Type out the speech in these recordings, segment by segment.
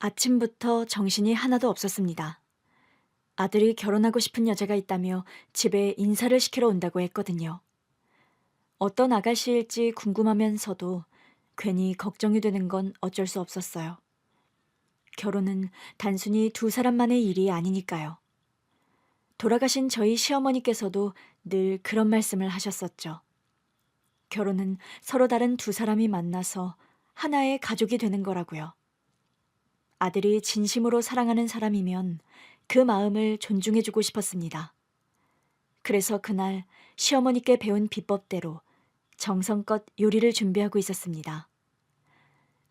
아침부터 정신이 하나도 없었습니다. 아들이 결혼하고 싶은 여자가 있다며 집에 인사를 시키러 온다고 했거든요. 어떤 아가씨일지 궁금하면서도 괜히 걱정이 되는 건 어쩔 수 없었어요. 결혼은 단순히 두 사람만의 일이 아니니까요. 돌아가신 저희 시어머니께서도 늘 그런 말씀을 하셨었죠. 결혼은 서로 다른 두 사람이 만나서 하나의 가족이 되는 거라고요. 아들이 진심으로 사랑하는 사람이면 그 마음을 존중해주고 싶었습니다. 그래서 그날 시어머니께 배운 비법대로 정성껏 요리를 준비하고 있었습니다.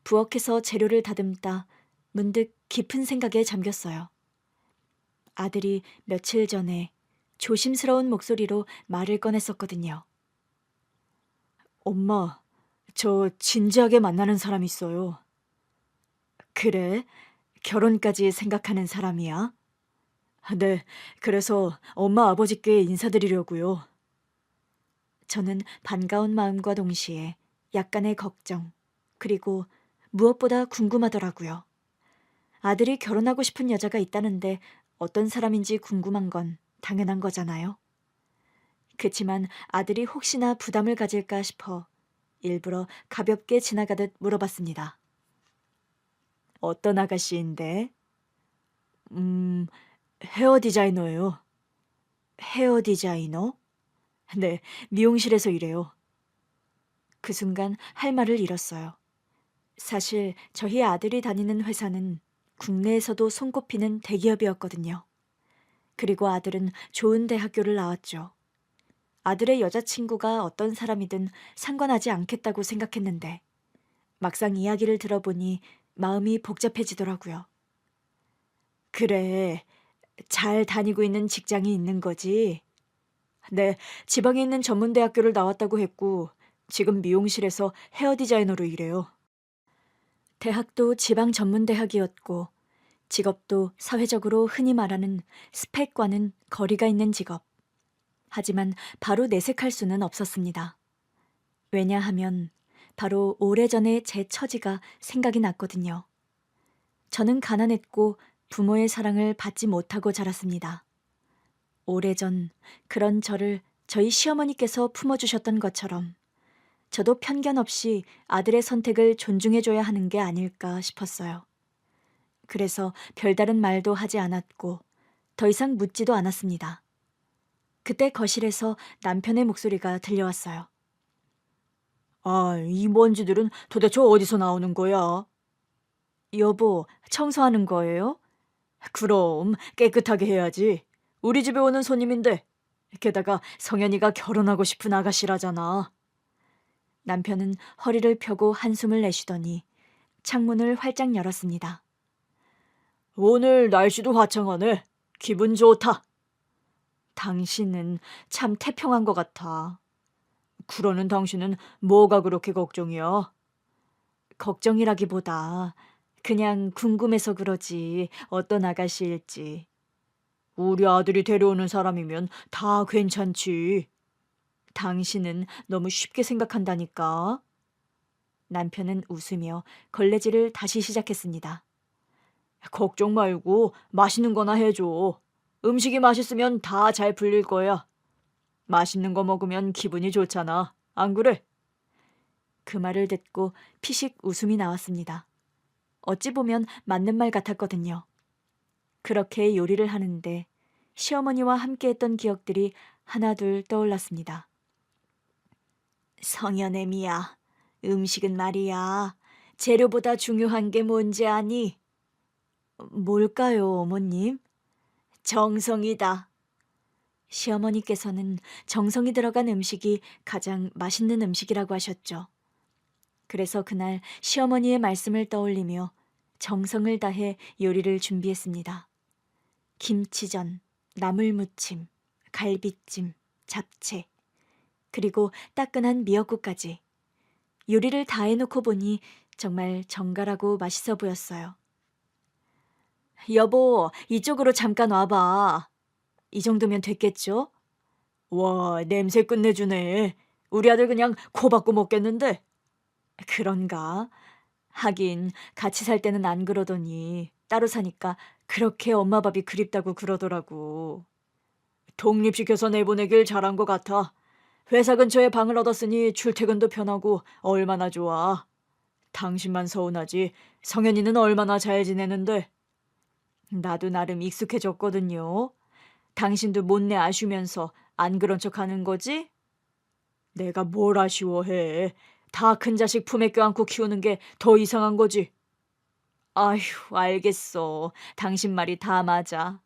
부엌에서 재료를 다듬다 문득 깊은 생각에 잠겼어요. 아들이 며칠 전에 조심스러운 목소리로 말을 꺼냈었거든요. 엄마, 저 진지하게 만나는 사람 있어요. 그래? 결혼까지 생각하는 사람이야? 네, 그래서 엄마 아버지께 인사드리려고요. 저는 반가운 마음과 동시에 약간의 걱정, 그리고 무엇보다 궁금하더라고요. 아들이 결혼하고 싶은 여자가 있다는데 어떤 사람인지 궁금한 건 당연한 거잖아요. 그치만 아들이 혹시나 부담을 가질까 싶어 일부러 가볍게 지나가듯 물어봤습니다. 어떤 아가씨인데? 음, 헤어 디자이너예요. 헤어 디자이너? 네, 미용실에서 일해요. 그 순간 할 말을 잃었어요. 사실 저희 아들이 다니는 회사는 국내에서도 손꼽히는 대기업이었거든요. 그리고 아들은 좋은 대학교를 나왔죠. 아들의 여자친구가 어떤 사람이든 상관하지 않겠다고 생각했는데 막상 이야기를 들어보니 마음이 복잡해지더라고요. 그래, 잘 다니고 있는 직장이 있는 거지? 네, 지방에 있는 전문대학교를 나왔다고 했고 지금 미용실에서 헤어 디자이너로 일해요. 대학도 지방 전문대학이었고 직업도 사회적으로 흔히 말하는 스펙과는 거리가 있는 직업. 하지만 바로 내색할 수는 없었습니다. 왜냐하면 바로 오래전에 제 처지가 생각이 났거든요. 저는 가난했고 부모의 사랑을 받지 못하고 자랐습니다. 오래전 그런 저를 저희 시어머니께서 품어주셨던 것처럼 저도 편견 없이 아들의 선택을 존중해줘야 하는 게 아닐까 싶었어요. 그래서 별다른 말도 하지 않았고 더 이상 묻지도 않았습니다. 그때 거실에서 남편의 목소리가 들려왔어요. 아, 이 먼지들은 도대체 어디서 나오는 거야? 여보, 청소하는 거예요? 그럼 깨끗하게 해야지. 우리 집에 오는 손님인데. 게다가 성현이가 결혼하고 싶은 아가씨라잖아. 남편은 허리를 펴고 한숨을 내쉬더니 창문을 활짝 열었습니다. 오늘 날씨도 화창하네. 기분 좋다. 당신은 참 태평한 것 같아. 그러는 당신은 뭐가 그렇게 걱정이야? 걱정이라기보다 그냥 궁금해서 그러지 어떤 아가씨일지. 우리 아들이 데려오는 사람이면 다 괜찮지. 당신은 너무 쉽게 생각한다니까. 남편은 웃으며 걸레질을 다시 시작했습니다. 걱정 말고 맛있는 거나 해줘. 음식이 맛있으면 다 잘 풀릴 거야. 맛있는 거 먹으면 기분이 좋잖아. 안 그래? 그 말을 듣고 피식 웃음이 나왔습니다. 어찌 보면 맞는 말 같았거든요. 그렇게 요리를 하는데 시어머니와 함께했던 기억들이 하나둘 떠올랐습니다. 성현애미야, 음식은 말이야. 재료보다 중요한 게 뭔지 아니? 뭘까요, 어머님? 정성이다. 시어머니께서는 정성이 들어간 음식이 가장 맛있는 음식이라고 하셨죠. 그래서 그날 시어머니의 말씀을 떠올리며 정성을 다해 요리를 준비했습니다. 김치전, 나물무침, 갈비찜, 잡채, 그리고 따끈한 미역국까지. 요리를 다 해놓고 보니 정말 정갈하고 맛있어 보였어요. 여보, 이쪽으로 잠깐 와봐. 이 정도면 됐겠죠? 와, 냄새 끝내주네. 우리 아들 그냥 코 박고 먹겠는데. 그런가? 하긴 같이 살 때는 안 그러더니 따로 사니까 그렇게 엄마 밥이 그립다고 그러더라고. 독립시켜서 내보내길 잘한 것 같아. 회사 근처에 방을 얻었으니 출퇴근도 편하고 얼마나 좋아. 당신만 서운하지. 성현이는 얼마나 잘 지내는데. 나도 나름 익숙해졌거든요. 당신도 못내 아쉬우면서 안 그런 척 하는 거지? 내가 뭘 아쉬워해. 다 큰 자식 품에 껴안고 키우는 게 더 이상한 거지. 아휴, 알겠어. 당신 말이 다 맞아.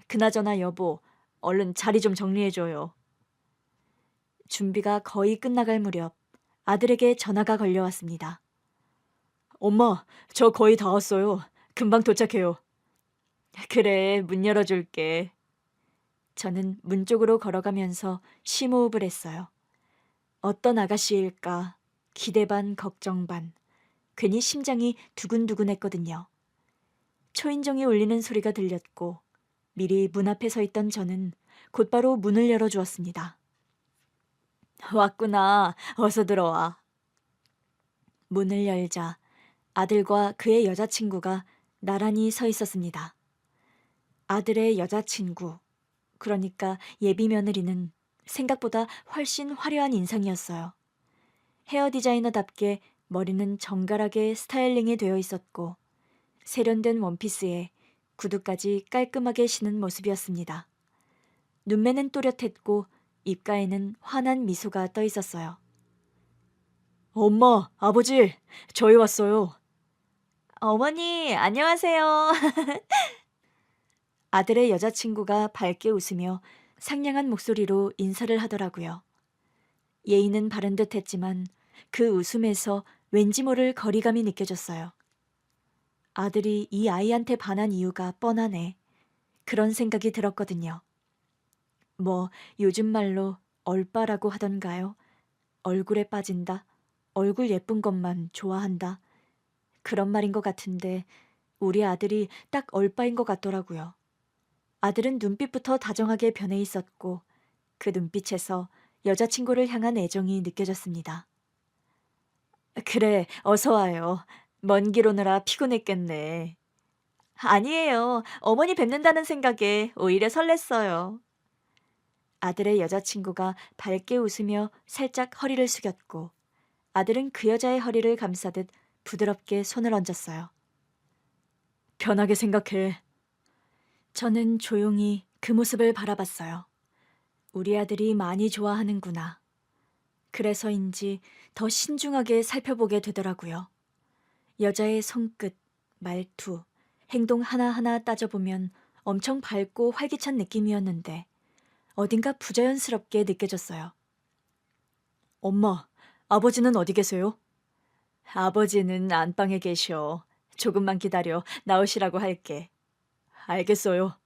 그나저나 여보, 얼른 자리 좀 정리해줘요. 준비가 거의 끝나갈 무렵 아들에게 전화가 걸려왔습니다. 엄마, 저 거의 다 왔어요. 금방 도착해요. 그래, 문 열어줄게. 저는 문 쪽으로 걸어가면서 심호흡을 했어요. 어떤 아가씨일까? 기대 반 걱정 반. 괜히 심장이 두근두근했거든요. 초인종이 울리는 소리가 들렸고 미리 문 앞에 서 있던 저는 곧바로 문을 열어주었습니다. 왔구나. 어서 들어와. 문을 열자 아들과 그의 여자친구가 나란히 서 있었습니다. 아들의 여자친구, 그러니까 예비 며느리는 생각보다 훨씬 화려한 인상이었어요. 헤어 디자이너답게 머리는 정갈하게 스타일링이 되어 있었고 세련된 원피스에 구두까지 깔끔하게 신은 모습이었습니다. 눈매는 또렷했고 입가에는 환한 미소가 떠 있었어요. 엄마, 아버지, 저희 왔어요. 어머니, 안녕하세요. 아들의 여자친구가 밝게 웃으며 상냥한 목소리로 인사를 하더라고요. 예의는 바른 듯 했지만 그 웃음에서 왠지 모를 거리감이 느껴졌어요. 아들이 이 아이한테 반한 이유가 뻔하네. 그런 생각이 들었거든요. 뭐 요즘 말로 얼빠라고 하던가요? 얼굴에 빠진다. 얼굴 예쁜 것만 좋아한다. 그런 말인 것 같은데 우리 아들이 딱 얼빠인 것 같더라고요. 아들은 눈빛부터 다정하게 변해 있었고 그 눈빛에서 여자친구를 향한 애정이 느껴졌습니다. 그래, 어서 와요. 먼 길 오느라 피곤했겠네. 아니에요. 어머니 뵙는다는 생각에 오히려 설렜어요. 아들의 여자친구가 밝게 웃으며 살짝 허리를 숙였고 아들은 그 여자의 허리를 감싸듯 부드럽게 손을 얹었어요. 편하게 생각해. 저는 조용히 그 모습을 바라봤어요. 우리 아들이 많이 좋아하는구나. 그래서인지 더 신중하게 살펴보게 되더라고요. 여자의 손끝, 말투, 행동 하나하나 따져보면 엄청 밝고 활기찬 느낌이었는데 어딘가 부자연스럽게 느껴졌어요. 엄마, 아버지는 어디 계세요? 아버지는 안방에 계셔. 조금만 기다려. 나오시라고 할게. 알겠어요.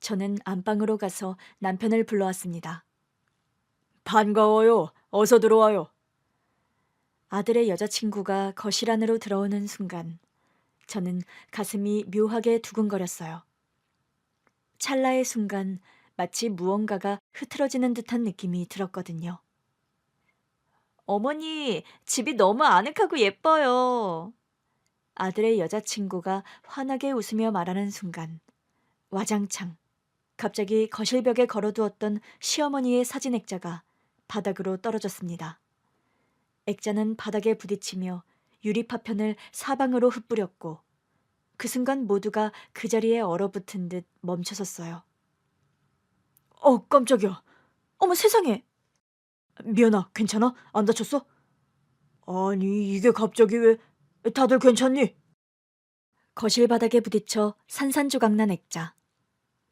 저는 안방으로 가서 남편을 불러왔습니다. 반가워요. 어서 들어와요. 아들의 여자친구가 거실 안으로 들어오는 순간 저는 가슴이 묘하게 두근거렸어요. 찰나의 순간 마치 무언가가 흐트러지는 듯한 느낌이 들었거든요. 어머니, 집이 너무 아늑하고 예뻐요. 아들의 여자친구가 환하게 웃으며 말하는 순간 와장창 갑자기 거실벽에 걸어두었던 시어머니의 사진 액자가 바닥으로 떨어졌습니다. 액자는 바닥에 부딪히며 유리 파편을 사방으로 흩뿌렸고 그 순간 모두가 그 자리에 얼어붙은 듯 멈춰섰어요. 깜짝이야. 어머 세상에. 미연아, 괜찮아? 안 다쳤어? 아니, 이게 갑자기 왜... 다들 괜찮니? 거실 바닥에 부딪혀 산산조각난 액자.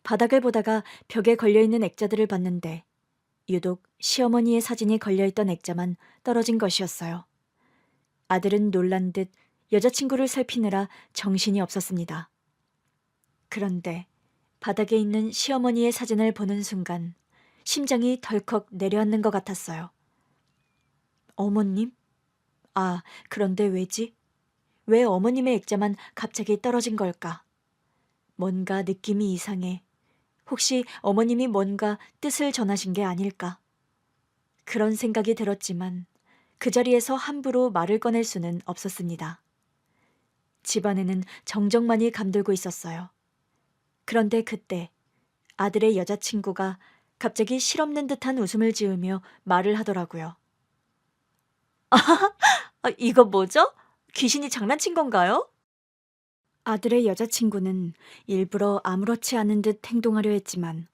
바닥을 보다가 벽에 걸려있는 액자들을 봤는데 유독 시어머니의 사진이 걸려있던 액자만 떨어진 것이었어요. 아들은 놀란 듯 여자친구를 살피느라 정신이 없었습니다. 그런데 바닥에 있는 시어머니의 사진을 보는 순간 심장이 덜컥 내려앉는 것 같았어요. 어머님? 아, 그런데 왜지? 왜 어머님의 액자만 갑자기 떨어진 걸까? 뭔가 느낌이 이상해. 혹시 어머님이 뭔가 뜻을 전하신 게 아닐까? 그런 생각이 들었지만 그 자리에서 함부로 말을 꺼낼 수는 없었습니다. 집안에는 정적만이 감돌고 있었어요. 그런데 그때 아들의 여자친구가 갑자기 실없는 듯한 웃음을 지으며 말을 하더라고요. 이거 뭐죠? 귀신이 장난친 건가요? 아들의 여자친구는 일부러 아무렇지 않은 듯 행동하려 했지만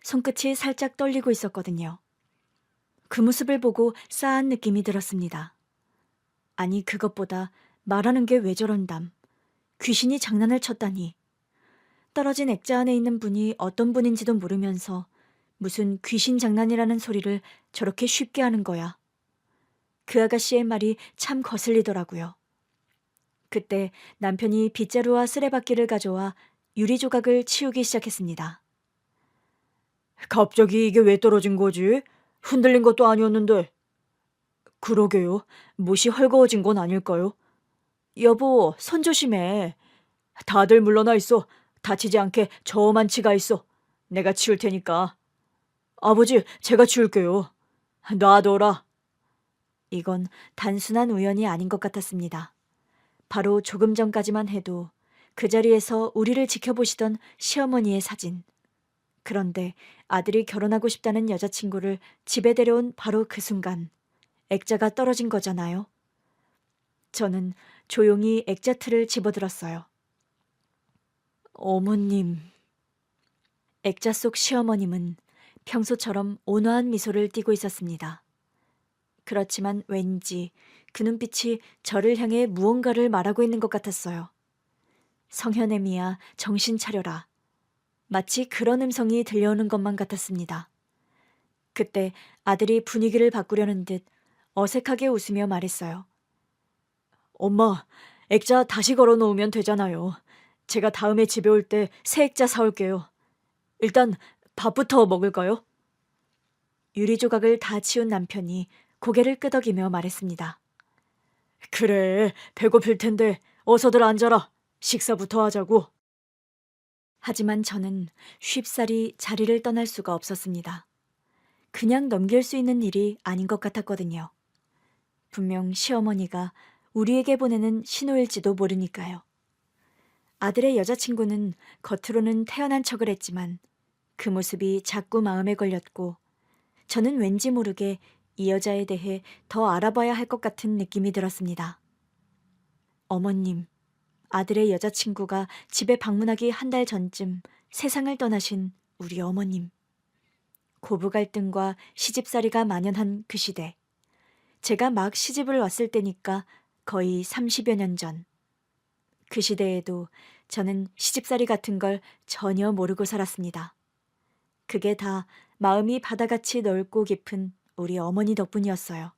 손끝이 살짝 떨리고 있었거든요. 그 모습을 보고 싸한 느낌이 들었습니다. 아니, 그것보다 말하는 게 왜 저런담. 귀신이 장난을 쳤다니. 떨어진 액자 안에 있는 분이 어떤 분인지도 모르면서 무슨 귀신 장난이라는 소리를 저렇게 쉽게 하는 거야. 그 아가씨의 말이 참 거슬리더라고요. 그때 남편이 빗자루와 쓰레받기를 가져와 유리 조각을 치우기 시작했습니다. 갑자기 이게 왜 떨어진 거지? 흔들린 것도 아니었는데. 그러게요. 못이 헐거워진 건 아닐까요? 여보, 손 조심해. 다들 물러나 있어. 다치지 않게 저만 치가 있어. 내가 치울 테니까. 아버지, 제가 치울게요. 놔둬라. 이건 단순한 우연이 아닌 것 같았습니다. 바로 조금 전까지만 해도 그 자리에서 우리를 지켜보시던 시어머니의 사진. 그런데 아들이 결혼하고 싶다는 여자친구를 집에 데려온 바로 그 순간 액자가 떨어진 거잖아요. 저는 조용히 액자틀을 집어들었어요. 어머님. 액자 속 시어머님은 평소처럼 온화한 미소를 띠고 있었습니다. 그렇지만 왠지 그 눈빛이 저를 향해 무언가를 말하고 있는 것 같았어요. 성현애미야, 정신 차려라. 마치 그런 음성이 들려오는 것만 같았습니다. 그때 아들이 분위기를 바꾸려는 듯 어색하게 웃으며 말했어요. 엄마, 액자 다시 걸어 놓으면 되잖아요. 제가 다음에 집에 올 때 새 액자 사올게요. 일단 밥부터 먹을까요? 유리 조각을 다 치운 남편이 고개를 끄덕이며 말했습니다. 그래, 배고플 텐데 어서들 앉아라. 식사부터 하자고. 하지만 저는 쉽사리 자리를 떠날 수가 없었습니다. 그냥 넘길 수 있는 일이 아닌 것 같았거든요. 분명 시어머니가 우리에게 보내는 신호일지도 모르니까요. 아들의 여자친구는 겉으로는 태연한 척을 했지만 그 모습이 자꾸 마음에 걸렸고 저는 왠지 모르게 이 여자에 대해 더 알아봐야 할 것 같은 느낌이 들었습니다. 어머님, 아들의 여자친구가 집에 방문하기 한 달 전쯤 세상을 떠나신 우리 어머님. 고부 갈등과 시집살이가 만연한 그 시대. 제가 막 시집을 왔을 때니까 거의 30여 년 전. 그 시대에도 저는 시집살이 같은 걸 전혀 모르고 살았습니다. 그게 다 마음이 바다같이 넓고 깊은 우리 어머니 덕분이었어요.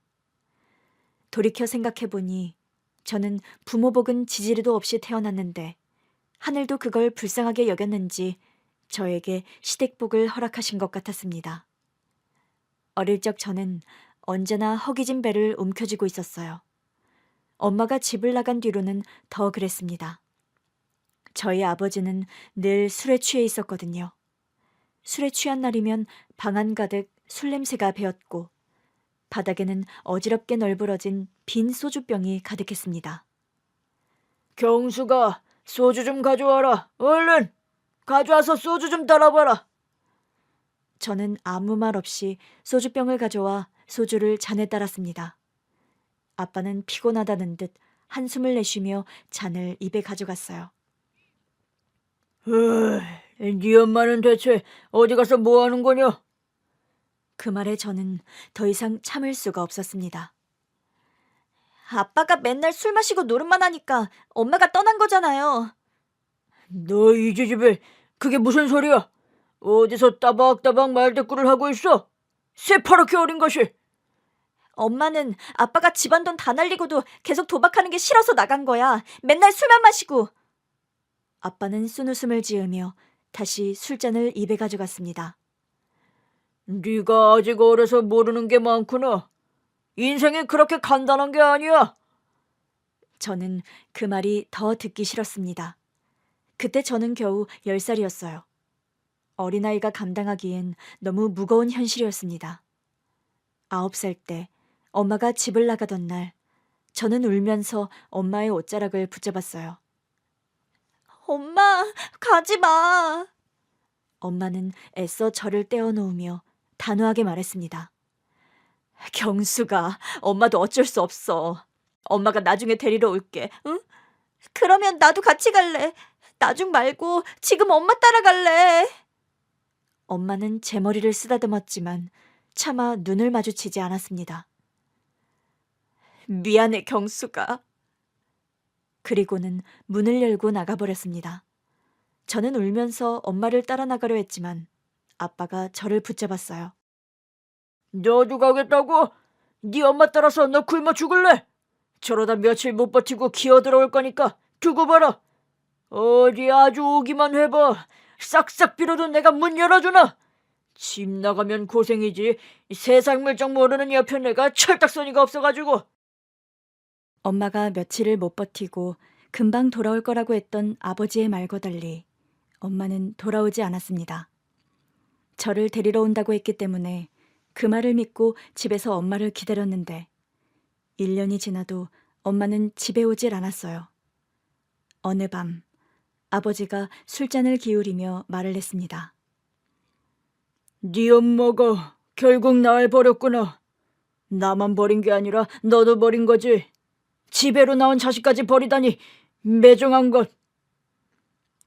돌이켜 생각해보니 저는 부모 복은 지지리도 없이 태어났는데 하늘도 그걸 불쌍하게 여겼는지 저에게 시댁복을 허락하신 것 같았습니다. 어릴 적 저는 언제나 허기진 배를 움켜쥐고 있었어요. 엄마가 집을 나간 뒤로는 더 그랬습니다. 저희 아버지는 늘 술에 취해 있었거든요. 술에 취한 날이면 방 안 가득 술 냄새가 배었고 바닥에는 어지럽게 널브러진 빈 소주병이 가득했습니다. 경수가 소주 좀 가져와라. 얼른! 가져와서 소주 좀 따라봐라. 저는 아무 말 없이 소주병을 가져와 소주를 잔에 따랐습니다. 아빠는 피곤하다는 듯 한숨을 내쉬며 잔을 입에 가져갔어요. 네 엄마는 대체 어디 가서 뭐 하는 거냐? 그 말에 저는 더 이상 참을 수가 없었습니다. 아빠가 맨날 술 마시고 노름만 하니까 엄마가 떠난 거잖아요. 너 이 지집에 그게 무슨 소리야? 어디서 따박따박 말대꾸를 하고 있어? 새파랗게 어린 것이. 엄마는 아빠가 집안 돈 다 날리고도 계속 도박하는 게 싫어서 나간 거야. 맨날 술만 마시고. 아빠는 쓴웃음을 지으며 다시 술잔을 입에 가져갔습니다. 네가 아직 어려서 모르는 게 많구나. 인생이 그렇게 간단한 게 아니야. 저는 그 말이 더 듣기 싫었습니다. 그때 저는 겨우 10살이었어요. 어린아이가 감당하기엔 너무 무거운 현실이었습니다. 9살 때 엄마가 집을 나가던 날, 저는 울면서 엄마의 옷자락을 붙잡았어요. 엄마, 가지 마. 엄마는 애써 저를 떼어놓으며 단호하게 말했습니다. 경수가, 엄마도 어쩔 수 없어. 엄마가 나중에 데리러 올게, 응? 그러면 나도 같이 갈래. 나중 말고 지금 엄마 따라갈래. 엄마는 제 머리를 쓰다듬었지만 차마 눈을 마주치지 않았습니다. 미안해, 경수가. 그리고는 문을 열고 나가버렸습니다. 저는 울면서 엄마를 따라 나가려 했지만 아빠가 저를 붙잡았어요. 너도 가겠다고? 네 엄마 따라서 너 굶어 죽을래? 저러다 며칠 못 버티고 기어들어올 거니까 두고 봐라. 어디 아주 오기만 해봐. 싹싹 빌어도 내가 문 열어주나? 집 나가면 고생이지. 세상 물정 모르는 옆에 내가 철딱서니가 없어가지고. 엄마가 며칠을 못 버티고 금방 돌아올 거라고 했던 아버지의 말과 달리 엄마는 돌아오지 않았습니다. 저를 데리러 온다고 했기 때문에 그 말을 믿고 집에서 엄마를 기다렸는데 1년이 지나도 엄마는 집에 오질 않았어요. 어느 밤 아버지가 술잔을 기울이며 말을 했습니다. 네 엄마가 결국 날 버렸구나. 나만 버린 게 아니라 너도 버린 거지. 지배로 나온 자식까지 버리다니 매정한 것.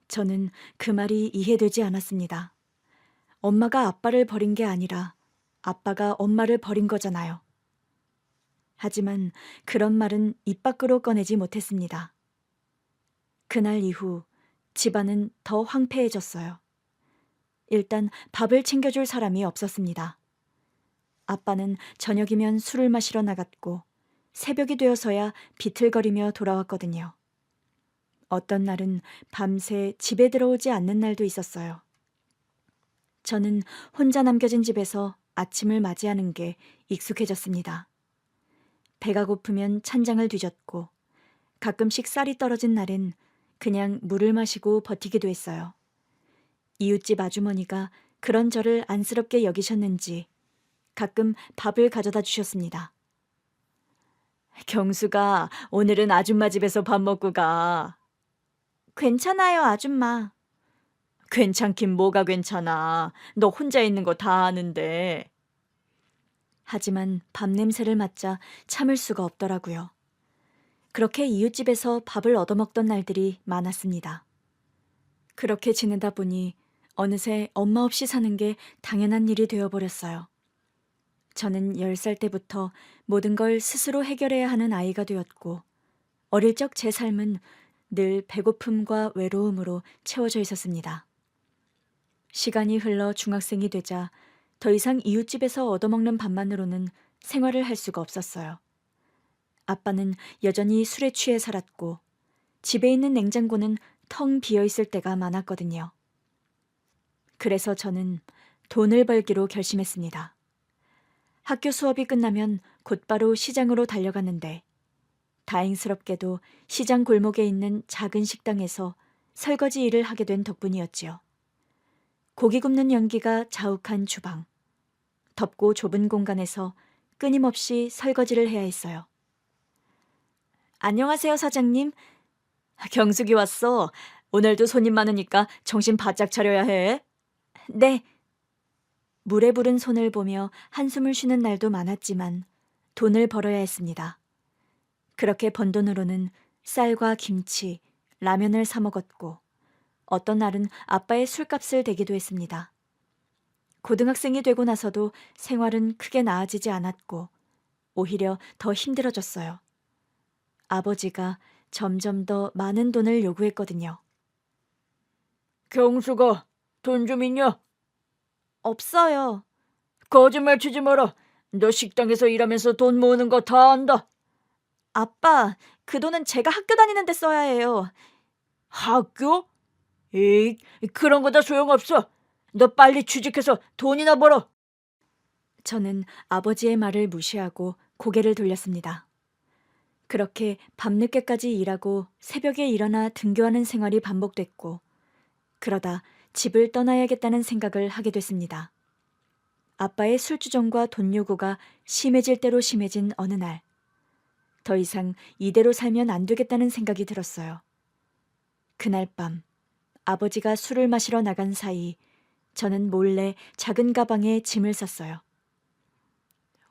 저는 그 말이 이해되지 않았습니다. 엄마가 아빠를 버린 게 아니라 아빠가 엄마를 버린 거잖아요. 하지만 그런 말은 입 밖으로 꺼내지 못했습니다. 그날 이후 집안은 더 황폐해졌어요. 일단 밥을 챙겨줄 사람이 없었습니다. 아빠는 저녁이면 술을 마시러 나갔고 새벽이 되어서야 비틀거리며 돌아왔거든요. 어떤 날은 밤새 집에 들어오지 않는 날도 있었어요. 저는 혼자 남겨진 집에서 아침을 맞이하는 게 익숙해졌습니다. 배가 고프면 찬장을 뒤졌고 가끔씩 쌀이 떨어진 날엔 그냥 물을 마시고 버티기도 했어요. 이웃집 아주머니가 그런 저를 안쓰럽게 여기셨는지 가끔 밥을 가져다 주셨습니다. 경수가 오늘은 아줌마 집에서 밥 먹고 가. 괜찮아요, 아줌마. 괜찮긴 뭐가 괜찮아. 너 혼자 있는 거 다 아는데. 하지만 밥 냄새를 맡자 참을 수가 없더라고요. 그렇게 이웃집에서 밥을 얻어먹던 날들이 많았습니다. 그렇게 지내다 보니 어느새 엄마 없이 사는 게 당연한 일이 되어버렸어요. 저는 10살 때부터 모든 걸 스스로 해결해야 하는 아이가 되었고 어릴 적 제 삶은 늘 배고픔과 외로움으로 채워져 있었습니다. 시간이 흘러 중학생이 되자 더 이상 이웃집에서 얻어먹는 밥만으로는 생활을 할 수가 없었어요. 아빠는 여전히 술에 취해 살았고 집에 있는 냉장고는 텅 비어 있을 때가 많았거든요. 그래서 저는 돈을 벌기로 결심했습니다. 학교 수업이 끝나면 곧바로 시장으로 달려갔는데 다행스럽게도 시장 골목에 있는 작은 식당에서 설거지 일을 하게 된 덕분이었지요. 고기 굽는 연기가 자욱한 주방. 덥고 좁은 공간에서 끊임없이 설거지를 해야 했어요. 안녕하세요, 사장님. 경숙이 왔어. 오늘도 손님 많으니까 정신 바짝 차려야 해. 네. 물에 부른 손을 보며 한숨을 쉬는 날도 많았지만 돈을 벌어야 했습니다. 그렇게 번 돈으로는 쌀과 김치, 라면을 사 먹었고 어떤 날은 아빠의 술값을 대기도 했습니다. 고등학생이 되고 나서도 생활은 크게 나아지지 않았고 오히려 더 힘들어졌어요. 아버지가 점점 더 많은 돈을 요구했거든요. 경수가 돈 좀 있냐? 없어요. 거짓말 치지 마라. 너 식당에서 일하면서 돈 모으는 거 다 안다. 아빠, 그 돈은 제가 학교 다니는 데 써야 해요. 학교? 에이, 그런 거 다 소용없어. 너 빨리 취직해서 돈이나 벌어. 저는 아버지의 말을 무시하고 고개를 돌렸습니다. 그렇게 밤늦게까지 일하고 새벽에 일어나 등교하는 생활이 반복됐고 그러다 집을 떠나야겠다는 생각을 하게 됐습니다. 아빠의 술주정과 돈 요구가 심해질 대로 심해진 어느 날, 더 이상 이대로 살면 안 되겠다는 생각이 들었어요. 그날 밤 아버지가 술을 마시러 나간 사이 저는 몰래 작은 가방에 짐을 쌌어요.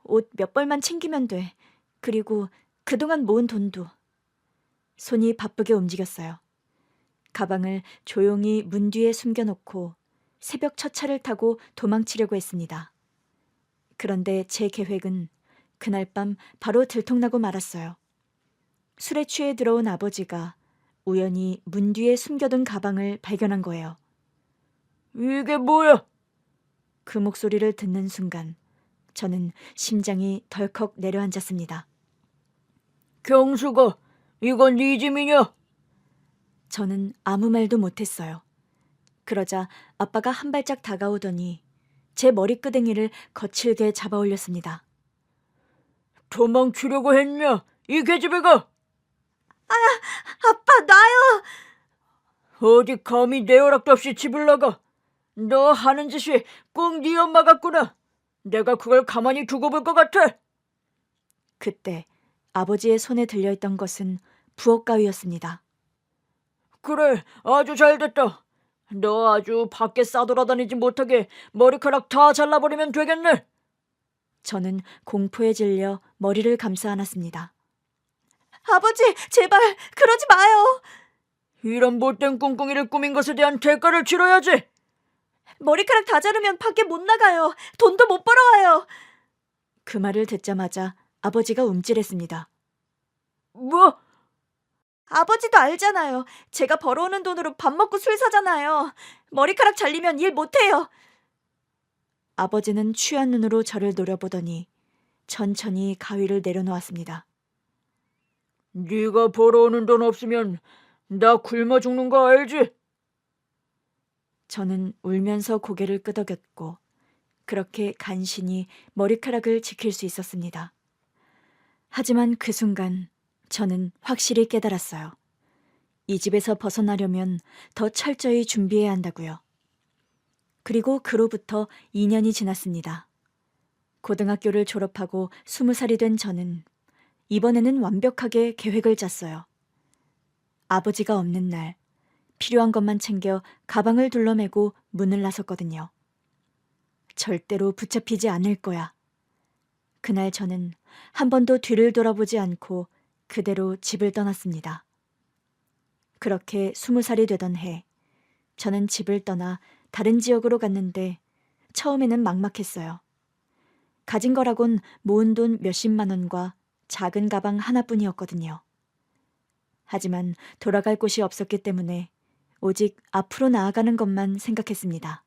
옷 몇 벌만 챙기면 돼. 그리고 그동안 모은 돈도. 손이 바쁘게 움직였어요. 가방을 조용히 문 뒤에 숨겨놓고 새벽 첫 차를 타고 도망치려고 했습니다. 그런데 제 계획은 그날 밤 바로 들통나고 말았어요. 술에 취해 들어온 아버지가 우연히 문 뒤에 숨겨둔 가방을 발견한 거예요. 이게 뭐야? 그 목소리를 듣는 순간 저는 심장이 덜컥 내려앉았습니다. 경수가, 이건 네 짐이냐? 저는 아무 말도 못했어요. 그러자 아빠가 한 발짝 다가오더니 제 머리끄댕이를 거칠게 잡아 올렸습니다. 도망치려고 했냐? 이 계집애가! 아빠, 나요! 어디 감히 내 허락도 없이 집을 나가? 너 하는 짓이 꼭 네 엄마 같구나. 내가 그걸 가만히 두고 볼 것 같아. 그때 아버지의 손에 들려있던 것은 부엌가위였습니다. 그래, 아주 잘됐다. 너 아주 밖에 싸돌아다니지 못하게 머리카락 다 잘라버리면 되겠네. 저는 공포에 질려 머리를 감싸 안았습니다. 아버지, 제발 그러지 마요. 이런 못된 꿍꿍이를 꾸민 것에 대한 대가를 치러야지. 머리카락 다 자르면 밖에 못 나가요. 돈도 못 벌어와요. 그 말을 듣자마자 아버지가 움찔했습니다. 뭐? 아버지도 알잖아요. 제가 벌어오는 돈으로 밥 먹고 술 사잖아요. 머리카락 잘리면 일 못해요. 아버지는 취한 눈으로 저를 노려보더니 천천히 가위를 내려놓았습니다. 네가 벌어오는 돈 없으면 나 굶어 죽는 거 알지? 저는 울면서 고개를 끄덕였고 그렇게 간신히 머리카락을 지킬 수 있었습니다. 하지만 그 순간 저는 확실히 깨달았어요. 이 집에서 벗어나려면 더 철저히 준비해야 한다고요. 그리고 그로부터 2년이 지났습니다. 고등학교를 졸업하고 20살이 된 저는 이번에는 완벽하게 계획을 짰어요. 아버지가 없는 날 필요한 것만 챙겨 가방을 둘러매고 문을 나섰거든요. 절대로 붙잡히지 않을 거야. 그날 저는 한 번도 뒤를 돌아보지 않고 그대로 집을 떠났습니다. 그렇게 20살이 되던 해, 저는 집을 떠나 다른 지역으로 갔는데 처음에는 막막했어요. 가진 거라곤 모은 돈 몇십만 원과 작은 가방 하나뿐이었거든요. 하지만 돌아갈 곳이 없었기 때문에 오직 앞으로 나아가는 것만 생각했습니다.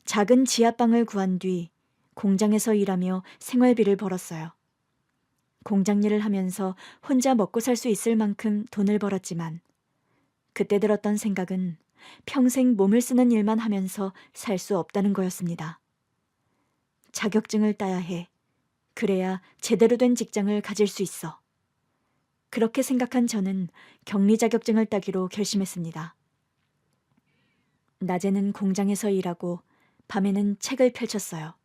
작은 지하방을 구한 뒤 공장에서 일하며 생활비를 벌었어요. 공장 일을 하면서 혼자 먹고 살 수 있을 만큼 돈을 벌었지만 그때 들었던 생각은 평생 몸을 쓰는 일만 하면서 살 수 없다는 거였습니다. 자격증을 따야 해. 그래야 제대로 된 직장을 가질 수 있어. 그렇게 생각한 저는 격리 자격증을 따기로 결심했습니다. 낮에는 공장에서 일하고 밤에는 책을 펼쳤어요.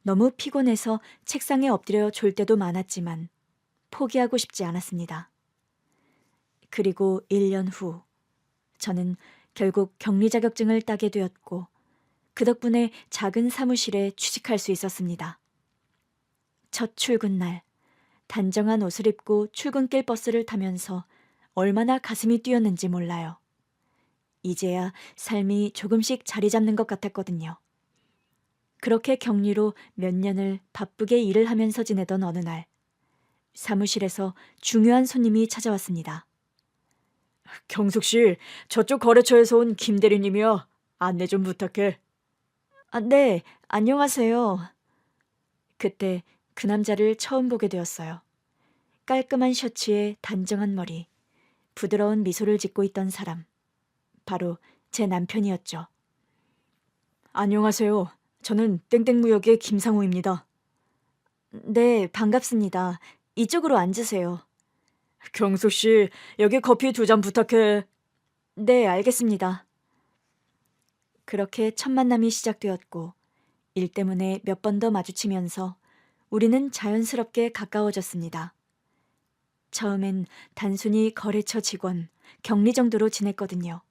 너무 피곤해서 책상에 엎드려 졸 때도 많았지만 포기하고 싶지 않았습니다. 그리고 1년 후 저는 결국 격리 자격증을 따게 되었고 그 덕분에 작은 사무실에 취직할 수 있었습니다. 첫 출근 날 단정한 옷을 입고 출근길 버스를 타면서 얼마나 가슴이 뛰었는지 몰라요. 이제야 삶이 조금씩 자리 잡는 것 같았거든요. 그렇게 격리로 몇 년을 바쁘게 일을 하면서 지내던 어느 날 사무실에서 중요한 손님이 찾아왔습니다. 경숙 씨, 저쪽 거래처에서 온 김 대리님이야. 안내 좀 부탁해. 네, 안녕하세요. 그때 그 남자를 처음 보게 되었어요. 깔끔한 셔츠에 단정한 머리, 부드러운 미소를 짓고 있던 사람. 바로 제 남편이었죠. 안녕하세요. 저는 땡땡무역의 김상우입니다. 네, 반갑습니다. 이쪽으로 앉으세요. 경숙 씨, 여기 커피 2잔 부탁해. 네, 알겠습니다. 그렇게 첫 만남이 시작되었고 일 때문에 몇 번 더 마주치면서 우리는 자연스럽게 가까워졌습니다. 처음엔 단순히 거래처 직원, 격리 정도로 지냈거든요.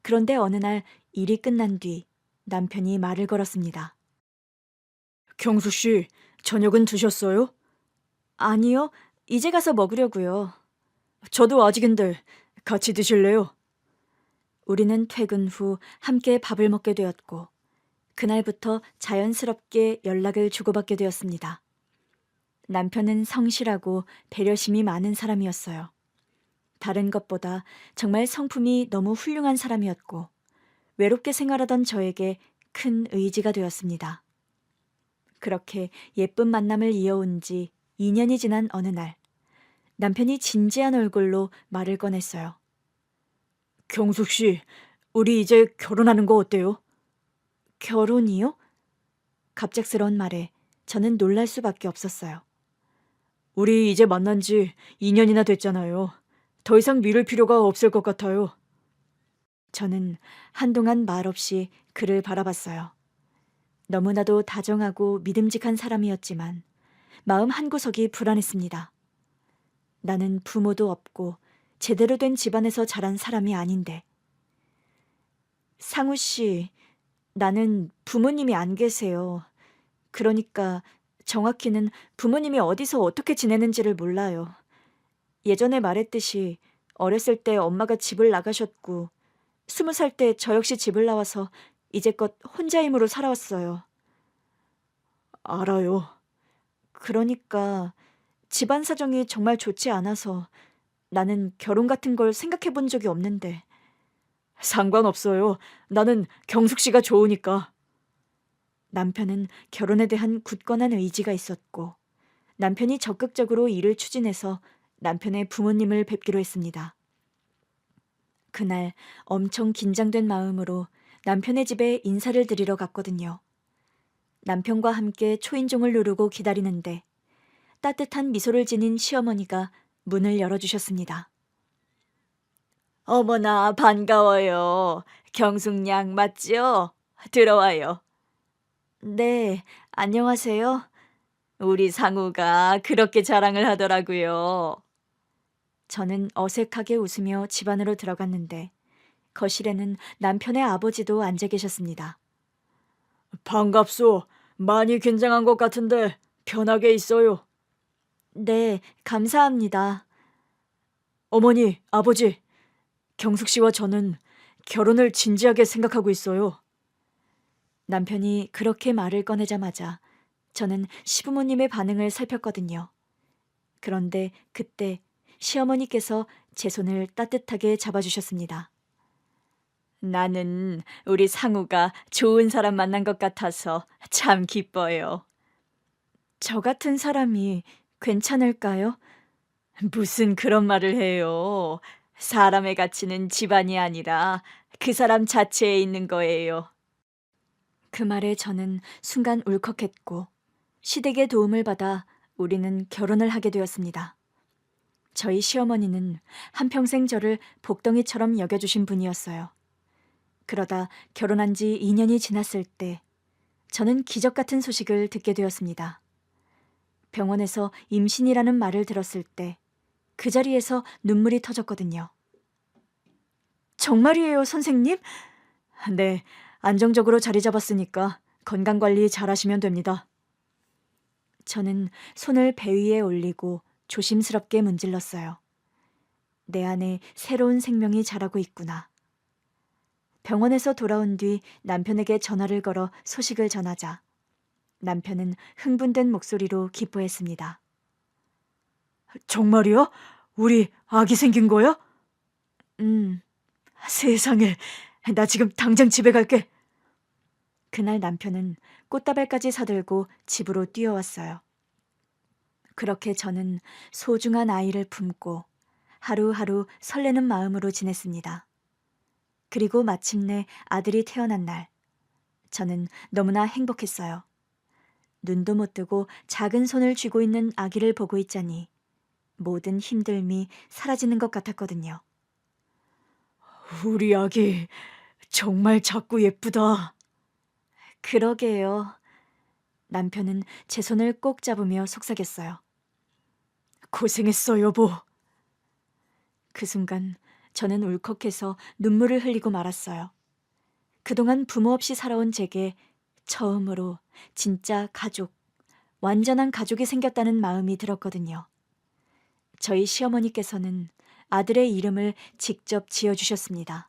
그런데 어느 날 일이 끝난 뒤 남편이 말을 걸었습니다. 경수 씨, 저녁은 드셨어요? 아니요, 이제 가서 먹으려고요. 저도 아직인데 같이 드실래요? 우리는 퇴근 후 함께 밥을 먹게 되었고, 그날부터 자연스럽게 연락을 주고받게 되었습니다. 남편은 성실하고 배려심이 많은 사람이었어요. 다른 것보다 정말 성품이 너무 훌륭한 사람이었고, 외롭게 생활하던 저에게 큰 의지가 되었습니다. 그렇게 예쁜 만남을 이어온 지 2년이 지난 어느 날, 남편이 진지한 얼굴로 말을 꺼냈어요. 경숙 씨, 우리 이제 결혼하는 거 어때요? 결혼이요? 갑작스러운 말에 저는 놀랄 수밖에 없었어요. 우리 이제 만난 지 2년이나 됐잖아요. 더 이상 미룰 필요가 없을 것 같아요. 저는 한동안 말없이 그를 바라봤어요. 너무나도 다정하고 믿음직한 사람이었지만 마음 한구석이 불안했습니다. 나는 부모도 없고 제대로 된 집안에서 자란 사람이 아닌데. 상우 씨, 나는 부모님이 안 계세요. 그러니까 정확히는 부모님이 어디서 어떻게 지내는지를 몰라요. 예전에 말했듯이 어렸을 때 엄마가 집을 나가셨고 20살 때 저 역시 집을 나와서 이제껏 혼자 힘으로 살아왔어요. 알아요. 그러니까 집안 사정이 정말 좋지 않아서 나는 결혼 같은 걸 생각해 본 적이 없는데. 상관없어요. 나는 경숙 씨가 좋으니까. 남편은 결혼에 대한 굳건한 의지가 있었고, 남편이 적극적으로 일을 추진해서 남편의 부모님을 뵙기로 했습니다. 그날 엄청 긴장된 마음으로 남편의 집에 인사를 드리러 갔거든요. 남편과 함께 초인종을 누르고 기다리는데 따뜻한 미소를 지닌 시어머니가 문을 열어주셨습니다. 어머나, 반가워요. 경숙양 맞죠? 들어와요. 네, 안녕하세요. 우리 상우가 그렇게 자랑을 하더라고요. 저는 어색하게 웃으며 집 안으로 들어갔는데 거실에는 남편의 아버지도 앉아 계셨습니다. 반갑소. 많이 긴장한 것 같은데 편하게 있어요. 네, 감사합니다. 어머니, 아버지, 경숙 씨와 저는 결혼을 진지하게 생각하고 있어요. 남편이 그렇게 말을 꺼내자마자 저는 시부모님의 반응을 살폈거든요. 그런데 그때 시어머니께서 제 손을 따뜻하게 잡아주셨습니다. 나는 우리 상우가 좋은 사람 만난 것 같아서 참 기뻐요. 저 같은 사람이 괜찮을까요? 무슨 그런 말을 해요. 사람의 가치는 집안이 아니라 그 사람 자체에 있는 거예요. 그 말에 저는 순간 울컥했고 시댁의 도움을 받아 우리는 결혼을 하게 되었습니다. 저희 시어머니는 한평생 저를 복덩이처럼 여겨주신 분이었어요. 그러다 결혼한 지 2년이 지났을 때 저는 기적 같은 소식을 듣게 되었습니다. 병원에서 임신이라는 말을 들었을 때 그 자리에서 눈물이 터졌거든요. 정말이에요, 선생님? 네, 안정적으로 자리 잡았으니까 건강관리 잘하시면 됩니다. 저는 손을 배 위에 올리고 조심스럽게 문질렀어요. 내 안에 새로운 생명이 자라고 있구나. 병원에서 돌아온 뒤 남편에게 전화를 걸어 소식을 전하자 남편은 흥분된 목소리로 기뻐했습니다. 정말이야? 우리 아기 생긴 거야? 세상에, 나 지금 당장 집에 갈게. 그날 남편은 꽃다발까지 사들고 집으로 뛰어왔어요. 그렇게 저는 소중한 아이를 품고 하루하루 설레는 마음으로 지냈습니다. 그리고 마침내 아들이 태어난 날, 저는 너무나 행복했어요. 눈도 못 뜨고 작은 손을 쥐고 있는 아기를 보고 있자니 모든 힘듦이 사라지는 것 같았거든요. 우리 아기 정말 작고 예쁘다. 그러게요. 남편은 제 손을 꼭 잡으며 속삭였어요. 고생했어, 여보. 그 순간 저는 울컥해서 눈물을 흘리고 말았어요. 그동안 부모 없이 살아온 제게 처음으로 진짜 가족, 완전한 가족이 생겼다는 마음이 들었거든요. 저희 시어머니께서는 아들의 이름을 직접 지어주셨습니다.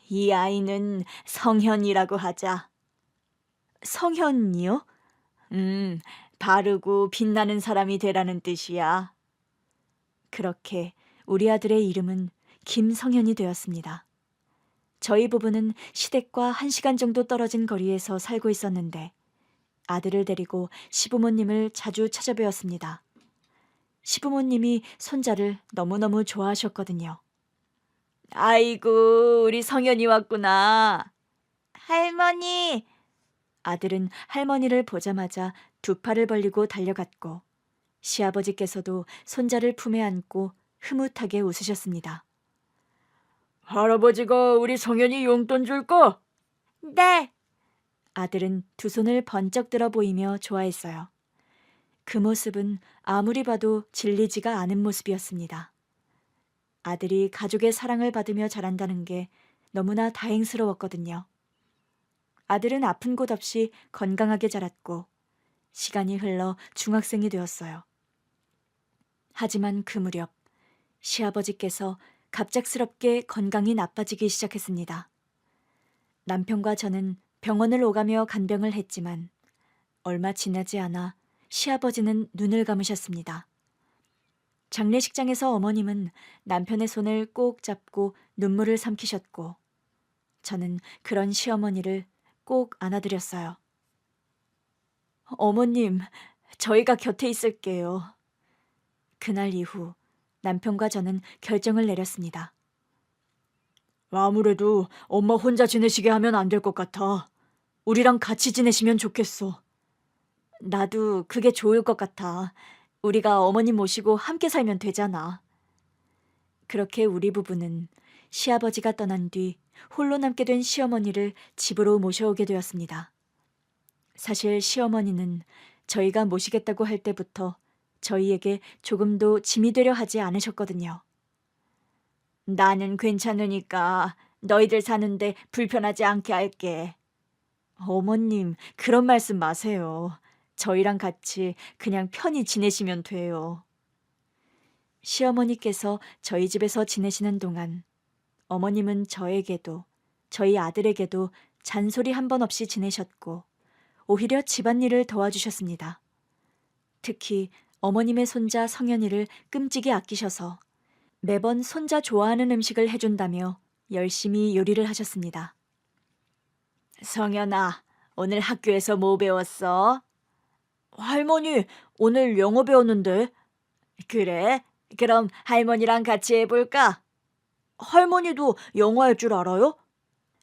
이 아이는 성현이라고 하자. 성현이요? 바르고 빛나는 사람이 되라는 뜻이야. 그렇게 우리 아들의 이름은 김성현이 되었습니다. 저희 부부는 시댁과 1시간 정도 떨어진 거리에서 살고 있었는데 아들을 데리고 시부모님을 자주 찾아뵈었습니다. 시부모님이 손자를 너무너무 좋아하셨거든요. 아이고, 우리 성현이 왔구나. 할머니! 아들은 할머니를 보자마자 두 팔을 벌리고 달려갔고 시아버지께서도 손자를 품에 안고 흐뭇하게 웃으셨습니다. 할아버지가 우리 성현이 용돈 줄까? 네. 아들은 두 손을 번쩍 들어 보이며 좋아했어요. 그 모습은 아무리 봐도 질리지가 않은 모습이었습니다. 아들이 가족의 사랑을 받으며 자란다는 게 너무나 다행스러웠거든요. 아들은 아픈 곳 없이 건강하게 자랐고 시간이 흘러 중학생이 되었어요. 하지만 그 무렵 시아버지께서 갑작스럽게 건강이 나빠지기 시작했습니다. 남편과 저는 병원을 오가며 간병을 했지만 얼마 지나지 않아 시아버지는 눈을 감으셨습니다. 장례식장에서 어머님은 남편의 손을 꼭 잡고 눈물을 삼키셨고 저는 그런 시어머니를 꼭 안아드렸어요. 어머님, 저희가 곁에 있을게요. 그날 이후 남편과 저는 결정을 내렸습니다. 아무래도 엄마 혼자 지내시게 하면 안 될 것 같아. 우리랑 같이 지내시면 좋겠어. 나도 그게 좋을 것 같아. 우리가 어머님 모시고 함께 살면 되잖아. 그렇게 우리 부부는 시아버지가 떠난 뒤 홀로 남게 된 시어머니를 집으로 모셔오게 되었습니다. 사실 시어머니는 저희가 모시겠다고 할 때부터 저희에게 조금도 짐이 되려 하지 않으셨거든요. 나는 괜찮으니까 너희들 사는데 불편하지 않게 할게. 어머님, 그런 말씀 마세요. 저희랑 같이 그냥 편히 지내시면 돼요. 시어머니께서 저희 집에서 지내시는 동안 어머님은 저에게도 저희 아들에게도 잔소리 한 번 없이 지내셨고 오히려 집안일을 도와주셨습니다. 특히 어머님의 손자 성현이를 끔찍이 아끼셔서 매번 손자 좋아하는 음식을 해준다며 열심히 요리를 하셨습니다. 성현아, 오늘 학교에서 뭐 배웠어? 할머니, 오늘 영어 배웠는데. 그래? 그럼 할머니랑 같이 해볼까? 할머니도 영어 할 줄 알아요?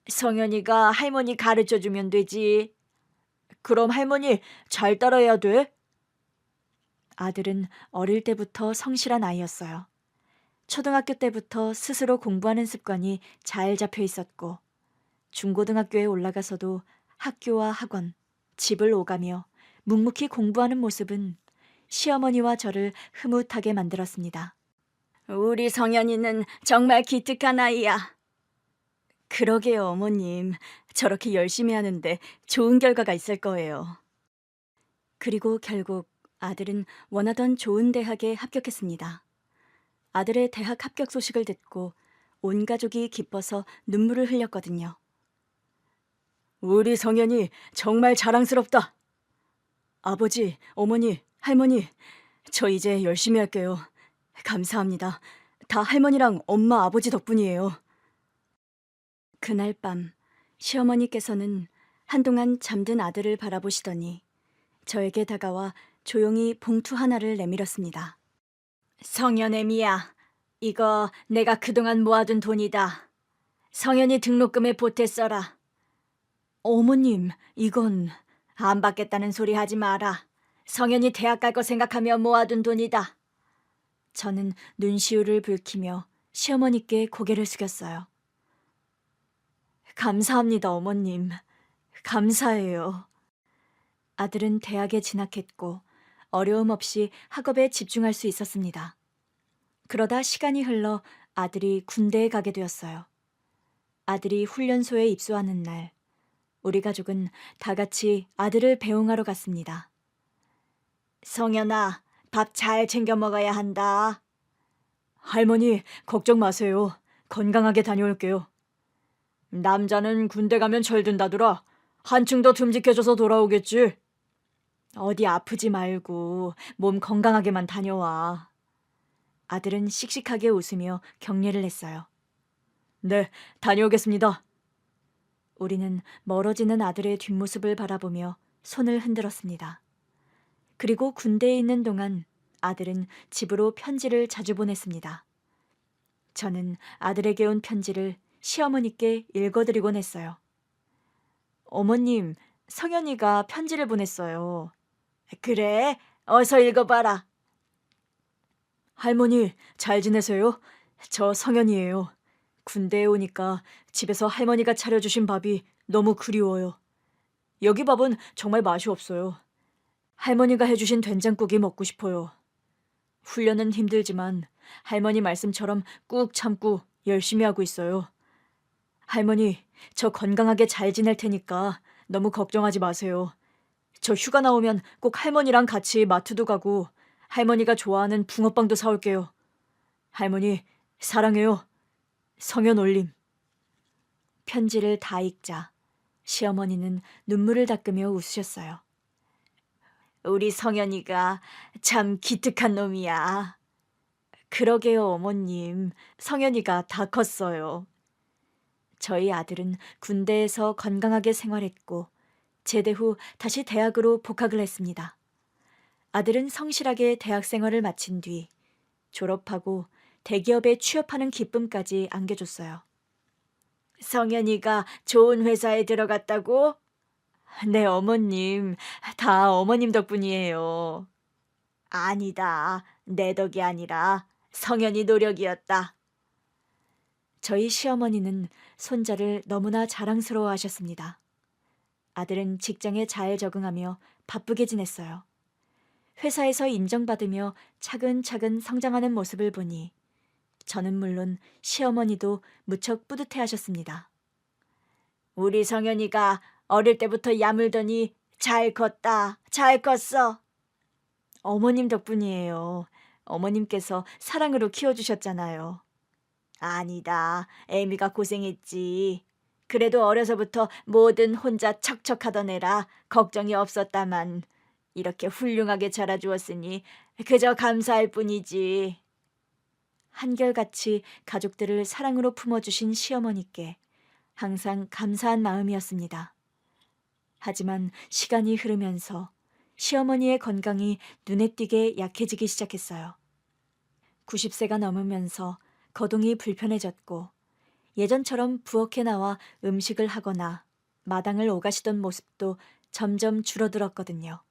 성현이가 할머니 가르쳐주면 되지. 그럼 할머니 잘 따라해야 돼? 아들은 어릴 때부터 성실한 아이였어요. 초등학교 때부터 스스로 공부하는 습관이 잘 잡혀 있었고 중고등학교에 올라가서도 학교와 학원, 집을 오가며 묵묵히 공부하는 모습은 시어머니와 저를 흐뭇하게 만들었습니다. 우리 성현이는 정말 기특한 아이야. 그러게요, 어머님. 저렇게 열심히 하는데 좋은 결과가 있을 거예요. 그리고 결국 아들은 원하던 좋은 대학에 합격했습니다. 아들의 대학 합격 소식을 듣고 온 가족이 기뻐서 눈물을 흘렸거든요. 우리 성현이 정말 자랑스럽다. 아버지, 어머니, 할머니, 저 이제 열심히 할게요. 감사합니다. 다 할머니랑 엄마, 아버지 덕분이에요. 그날 밤 시어머니께서는 한동안 잠든 아들을 바라보시더니 저에게 다가와 조용히 봉투 하나를 내밀었습니다. 성현의 미야, 이거 내가 그동안 모아둔 돈이다. 성현이 등록금에 보태 써라. 어머님, 이건... 안 받겠다는 소리 하지 마라. 성현이 대학 갈 거 생각하며 모아둔 돈이다. 저는 눈시울을 붉히며 시어머니께 고개를 숙였어요. 감사합니다, 어머님. 감사해요. 아들은 대학에 진학했고 어려움 없이 학업에 집중할 수 있었습니다. 그러다 시간이 흘러 아들이 군대에 가게 되었어요. 아들이 훈련소에 입소하는 날, 우리 가족은 다 같이 아들을 배웅하러 갔습니다. 성현아, 밥 잘 챙겨 먹어야 한다. 할머니, 걱정 마세요. 건강하게 다녀올게요. 남자는 군대 가면 철든다더라. 한층 더 듬직해져서 돌아오겠지. 어디 아프지 말고 몸 건강하게만 다녀와. 아들은 씩씩하게 웃으며 격려를 했어요. 네, 다녀오겠습니다. 우리는 멀어지는 아들의 뒷모습을 바라보며 손을 흔들었습니다. 그리고 군대에 있는 동안 아들은 집으로 편지를 자주 보냈습니다. 저는 아들에게 온 편지를 시어머니께 읽어드리곤 했어요. 어머님, 성현이가 편지를 보냈어요. 그래? 어서 읽어봐라. 할머니, 잘 지내세요? 저 성현이에요. 군대에 오니까 집에서 할머니가 차려주신 밥이 너무 그리워요. 여기 밥은 정말 맛이 없어요. 할머니가 해주신 된장국이 먹고 싶어요. 훈련은 힘들지만 할머니 말씀처럼 꾹 참고 열심히 하고 있어요. 할머니, 저 건강하게 잘 지낼 테니까 너무 걱정하지 마세요. 저 휴가 나오면 꼭 할머니랑 같이 마트도 가고 할머니가 좋아하는 붕어빵도 사올게요. 할머니, 사랑해요. 성현 올림. 편지를 다 읽자 시어머니는 눈물을 닦으며 웃으셨어요. 우리 성현이가 참 기특한 놈이야. 그러게요, 어머님. 성현이가 다 컸어요. 저희 아들은 군대에서 건강하게 생활했고 제대 후 다시 대학으로 복학을 했습니다. 아들은 성실하게 대학 생활을 마친 뒤 졸업하고 대기업에 취업하는 기쁨까지 안겨줬어요. 성현이가 좋은 회사에 들어갔다고? 네, 어머님. 다 어머님 덕분이에요. 아니다. 내 덕이 아니라 성현이 노력이었다. 저희 시어머니는 손자를 너무나 자랑스러워 하셨습니다. 아들은 직장에 잘 적응하며 바쁘게 지냈어요. 회사에서 인정받으며 차근차근 성장하는 모습을 보니 저는 물론 시어머니도 무척 뿌듯해 하셨습니다. 우리 성현이가 어릴 때부터 야물더니 잘 컸다. 잘 컸어. 어머님 덕분이에요. 어머님께서 사랑으로 키워주셨잖아요. 아니다. 애미가 고생했지. 그래도 어려서부터 뭐든 혼자 척척하던 애라 걱정이 없었다만 이렇게 훌륭하게 자라주었으니 그저 감사할 뿐이지. 한결같이 가족들을 사랑으로 품어주신 시어머니께 항상 감사한 마음이었습니다. 하지만 시간이 흐르면서 시어머니의 건강이 눈에 띄게 약해지기 시작했어요. 90세가 넘으면서 거동이 불편해졌고 예전처럼 부엌에 나와 음식을 하거나 마당을 오가시던 모습도 점점 줄어들었거든요.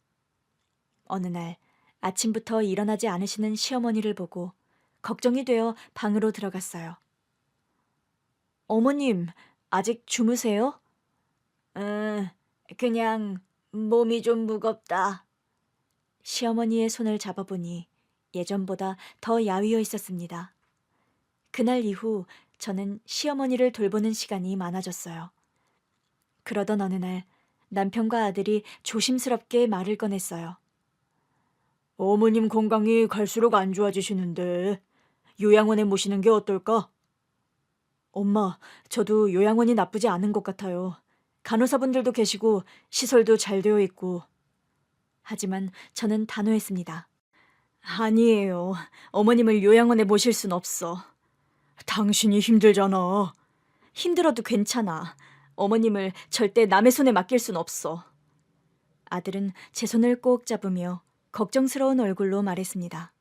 어느 날 아침부터 일어나지 않으시는 시어머니를 보고 걱정이 되어 방으로 들어갔어요. 어머님, 아직 주무세요? 그냥 몸이 좀 무겁다. 시어머니의 손을 잡아보니 예전보다 더 야위어 있었습니다. 그날 이후 저는 시어머니를 돌보는 시간이 많아졌어요. 그러던 어느 날 남편과 아들이 조심스럽게 말을 꺼냈어요. 어머님 건강이 갈수록 안 좋아지시는데 요양원에 모시는 게 어떨까? 엄마, 저도 요양원이 나쁘지 않은 것 같아요. 간호사분들도 계시고 시설도 잘 되어 있고. 하지만 저는 단호했습니다. 아니에요. 어머님을 요양원에 모실 순 없어. 당신이 힘들잖아. 힘들어도 괜찮아. 어머님을 절대 남의 손에 맡길 순 없어. 아들은 제 손을 꼭 잡으며 걱정스러운 얼굴로 말했습니다.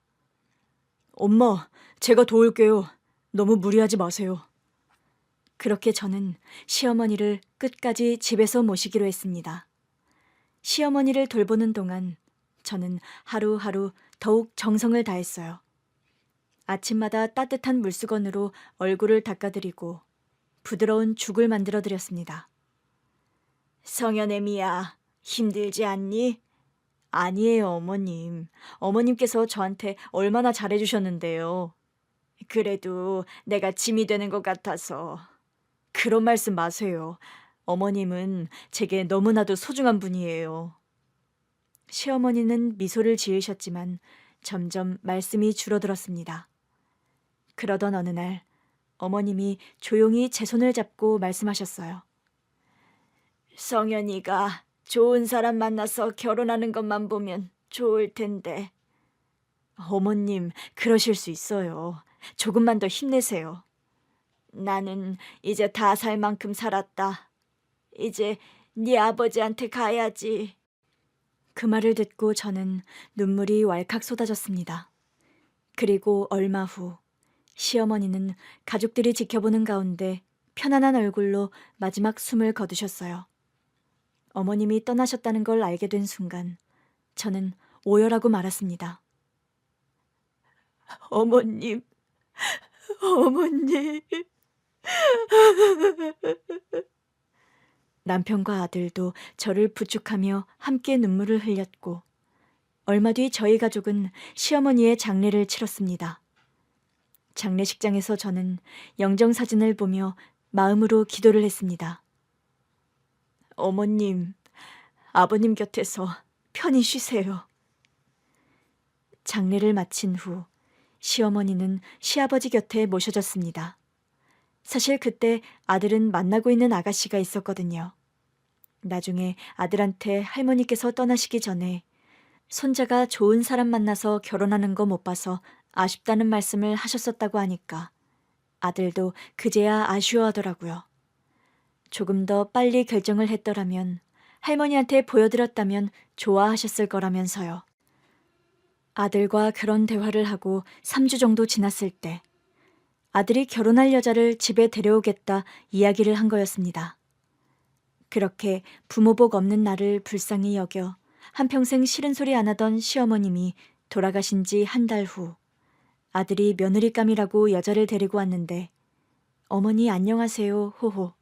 엄마, 제가 도울게요. 너무 무리하지 마세요. 그렇게 저는 시어머니를 끝까지 집에서 모시기로 했습니다. 시어머니를 돌보는 동안 저는 하루하루 더욱 정성을 다했어요. 아침마다 따뜻한 물수건으로 얼굴을 닦아드리고 부드러운 죽을 만들어 드렸습니다. 성현애미야, 힘들지 않니? 아니에요, 어머님. 어머님께서 저한테 얼마나 잘해주셨는데요. 그래도 내가 짐이 되는 것 같아서. 그런 말씀 마세요. 어머님은 제게 너무나도 소중한 분이에요. 시어머니는 미소를 지으셨지만 점점 말씀이 줄어들었습니다. 그러던 어느 날 어머님이 조용히 제 손을 잡고 말씀하셨어요. 성현이가 좋은 사람 만나서 결혼하는 것만 보면 좋을 텐데. 어머님, 그러실 수 있어요. 조금만 더 힘내세요. 나는 이제 다 살 만큼 살았다. 이제 네 아버지한테 가야지. 그 말을 듣고 저는 눈물이 왈칵 쏟아졌습니다. 그리고 얼마 후 시어머니는 가족들이 지켜보는 가운데 편안한 얼굴로 마지막 숨을 거두셨어요. 어머님이 떠나셨다는 걸 알게 된 순간 저는 오열하고 말았습니다. 어머님, 어머님. 남편과 아들도 저를 부축하며 함께 눈물을 흘렸고 얼마 뒤 저희 가족은 시어머니의 장례를 치렀습니다. 장례식장에서 저는 영정사진을 보며 마음으로 기도를 했습니다. 어머님, 아버님 곁에서 편히 쉬세요. 장례를 마친 후 시어머니는 시아버지 곁에 모셔졌습니다. 사실 그때 아들은 만나고 있는 아가씨가 있었거든요. 나중에 아들한테 할머니께서 떠나시기 전에 손자가 좋은 사람 만나서 결혼하는 거 못 봐서 아쉽다는 말씀을 하셨었다고 하니까 아들도 그제야 아쉬워하더라고요. 조금 더 빨리 결정을 했더라면 할머니한테 보여드렸다면 좋아하셨을 거라면서요. 아들과 그런 대화를 하고 3주 정도 지났을 때 아들이 결혼할 여자를 집에 데려오겠다 이야기를 한 거였습니다. 그렇게 부모복 없는 나를 불쌍히 여겨 한평생 싫은 소리 안 하던 시어머님이 돌아가신 지 한 달 후 아들이 며느리감이라고 여자를 데리고 왔는데 어머니 안녕하세요 호호.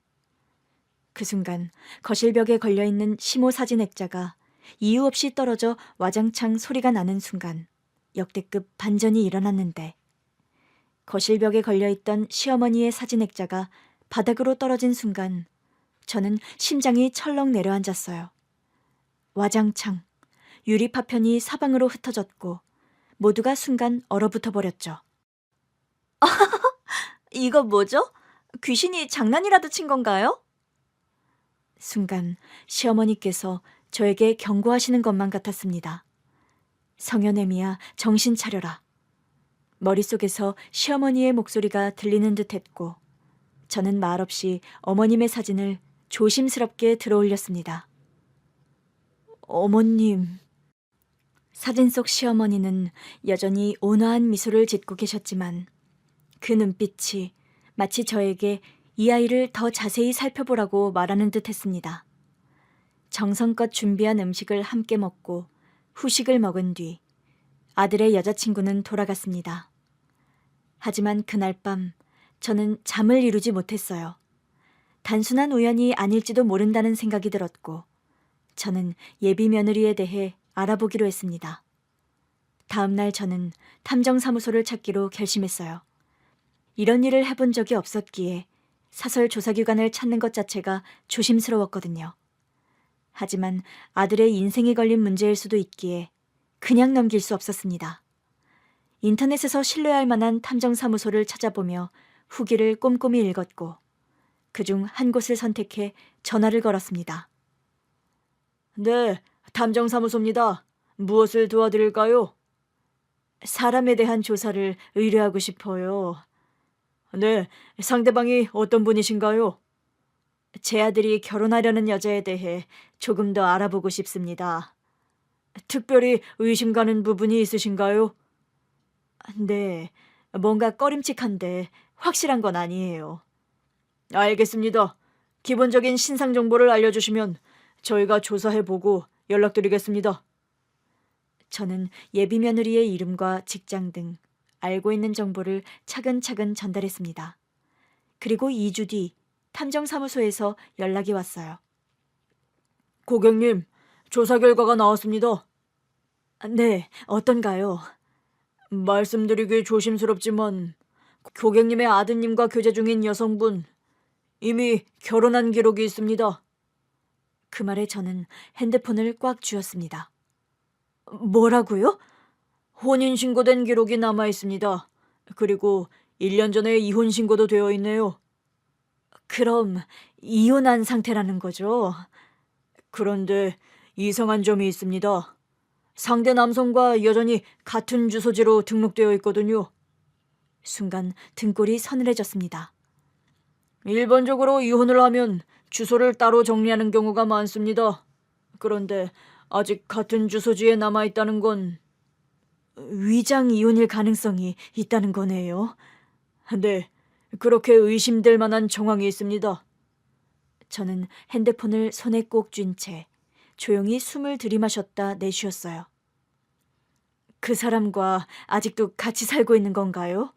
그 순간 거실벽에 걸려있는 시모 사진 액자가 이유 없이 떨어져 와장창 소리가 나는 순간 역대급 반전이 일어났는데 거실벽에 걸려있던 시어머니의 사진 액자가 바닥으로 떨어진 순간 저는 심장이 철렁 내려앉았어요. 와장창 유리 파편이 사방으로 흩어졌고 모두가 순간 얼어붙어 버렸죠. 이거 뭐죠? 귀신이 장난이라도 친 건가요? 순간 시어머니께서 저에게 경고하시는 것만 같았습니다. 성현애미야, 정신 차려라. 머릿속에서 시어머니의 목소리가 들리는 듯했고 저는 말없이 어머님의 사진을 조심스럽게 들어올렸습니다. 어머님. 사진 속 시어머니는 여전히 온화한 미소를 짓고 계셨지만 그 눈빛이 마치 저에게 이 아이를 더 자세히 살펴보라고 말하는 듯 했습니다. 정성껏 준비한 음식을 함께 먹고 후식을 먹은 뒤 아들의 여자친구는 돌아갔습니다. 하지만 그날 밤 저는 잠을 이루지 못했어요. 단순한 우연이 아닐지도 모른다는 생각이 들었고 저는 예비 며느리에 대해 알아보기로 했습니다. 다음 날 저는 탐정사무소를 찾기로 결심했어요. 이런 일을 해본 적이 없었기에 사설 조사기관을 찾는 것 자체가 조심스러웠거든요. 하지만 아들의 인생이 걸린 문제일 수도 있기에 그냥 넘길 수 없었습니다. 인터넷에서 신뢰할 만한 탐정사무소를 찾아보며 후기를 꼼꼼히 읽었고 그중 한 곳을 선택해 전화를 걸었습니다. 네, 탐정사무소입니다. 무엇을 도와드릴까요? 사람에 대한 조사를 의뢰하고 싶어요. 네, 상대방이 어떤 분이신가요? 제 아들이 결혼하려는 여자에 대해 조금 더 알아보고 싶습니다. 특별히 의심 가는 부분이 있으신가요? 네, 뭔가 꺼림칙한데 확실한 건 아니에요. 알겠습니다. 기본적인 신상 정보를 알려주시면 저희가 조사해보고 연락드리겠습니다. 저는 예비 며느리의 이름과 직장 등 알고 있는 정보를 차근차근 전달했습니다. 그리고 2주 뒤 탐정사무소에서 연락이 왔어요. 고객님, 조사 결과가 나왔습니다. 네, 어떤가요? 말씀드리기 조심스럽지만 고객님의 아드님과 교제 중인 여성분 이미 결혼한 기록이 있습니다. 그 말에 저는 핸드폰을 꽉 쥐었습니다. 뭐라고요? 혼인신고된 기록이 남아 있습니다. 그리고 1년 전에 이혼신고도 되어 있네요. 그럼 이혼한 상태라는 거죠? 그런데 이상한 점이 있습니다. 상대 남성과 여전히 같은 주소지로 등록되어 있거든요. 순간 등골이 서늘해졌습니다. 일반적으로 이혼을 하면 주소를 따로 정리하는 경우가 많습니다. 그런데 아직 같은 주소지에 남아있다는 건 위장 이혼일 가능성이 있다는 거네요. 네, 그렇게 의심될 만한 정황이 있습니다. 저는 핸드폰을 손에 꼭 쥔 채 조용히 숨을 들이마셨다 내쉬었어요. 그 사람과 아직도 같이 살고 있는 건가요?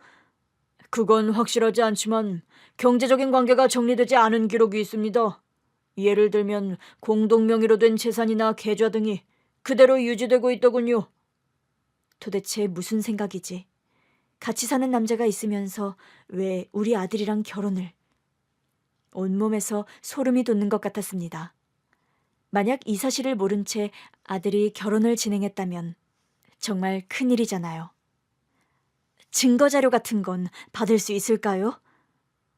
그건 확실하지 않지만 경제적인 관계가 정리되지 않은 기록이 있습니다. 예를 들면 공동 명의로 된 재산이나 계좌 등이 그대로 유지되고 있더군요. 도대체 무슨 생각이지? 같이 사는 남자가 있으면서 왜 우리 아들이랑 결혼을? 온몸에서 소름이 돋는 것 같았습니다. 만약 이 사실을 모른 채 아들이 결혼을 진행했다면 정말 큰일이잖아요. 증거자료 같은 건 받을 수 있을까요?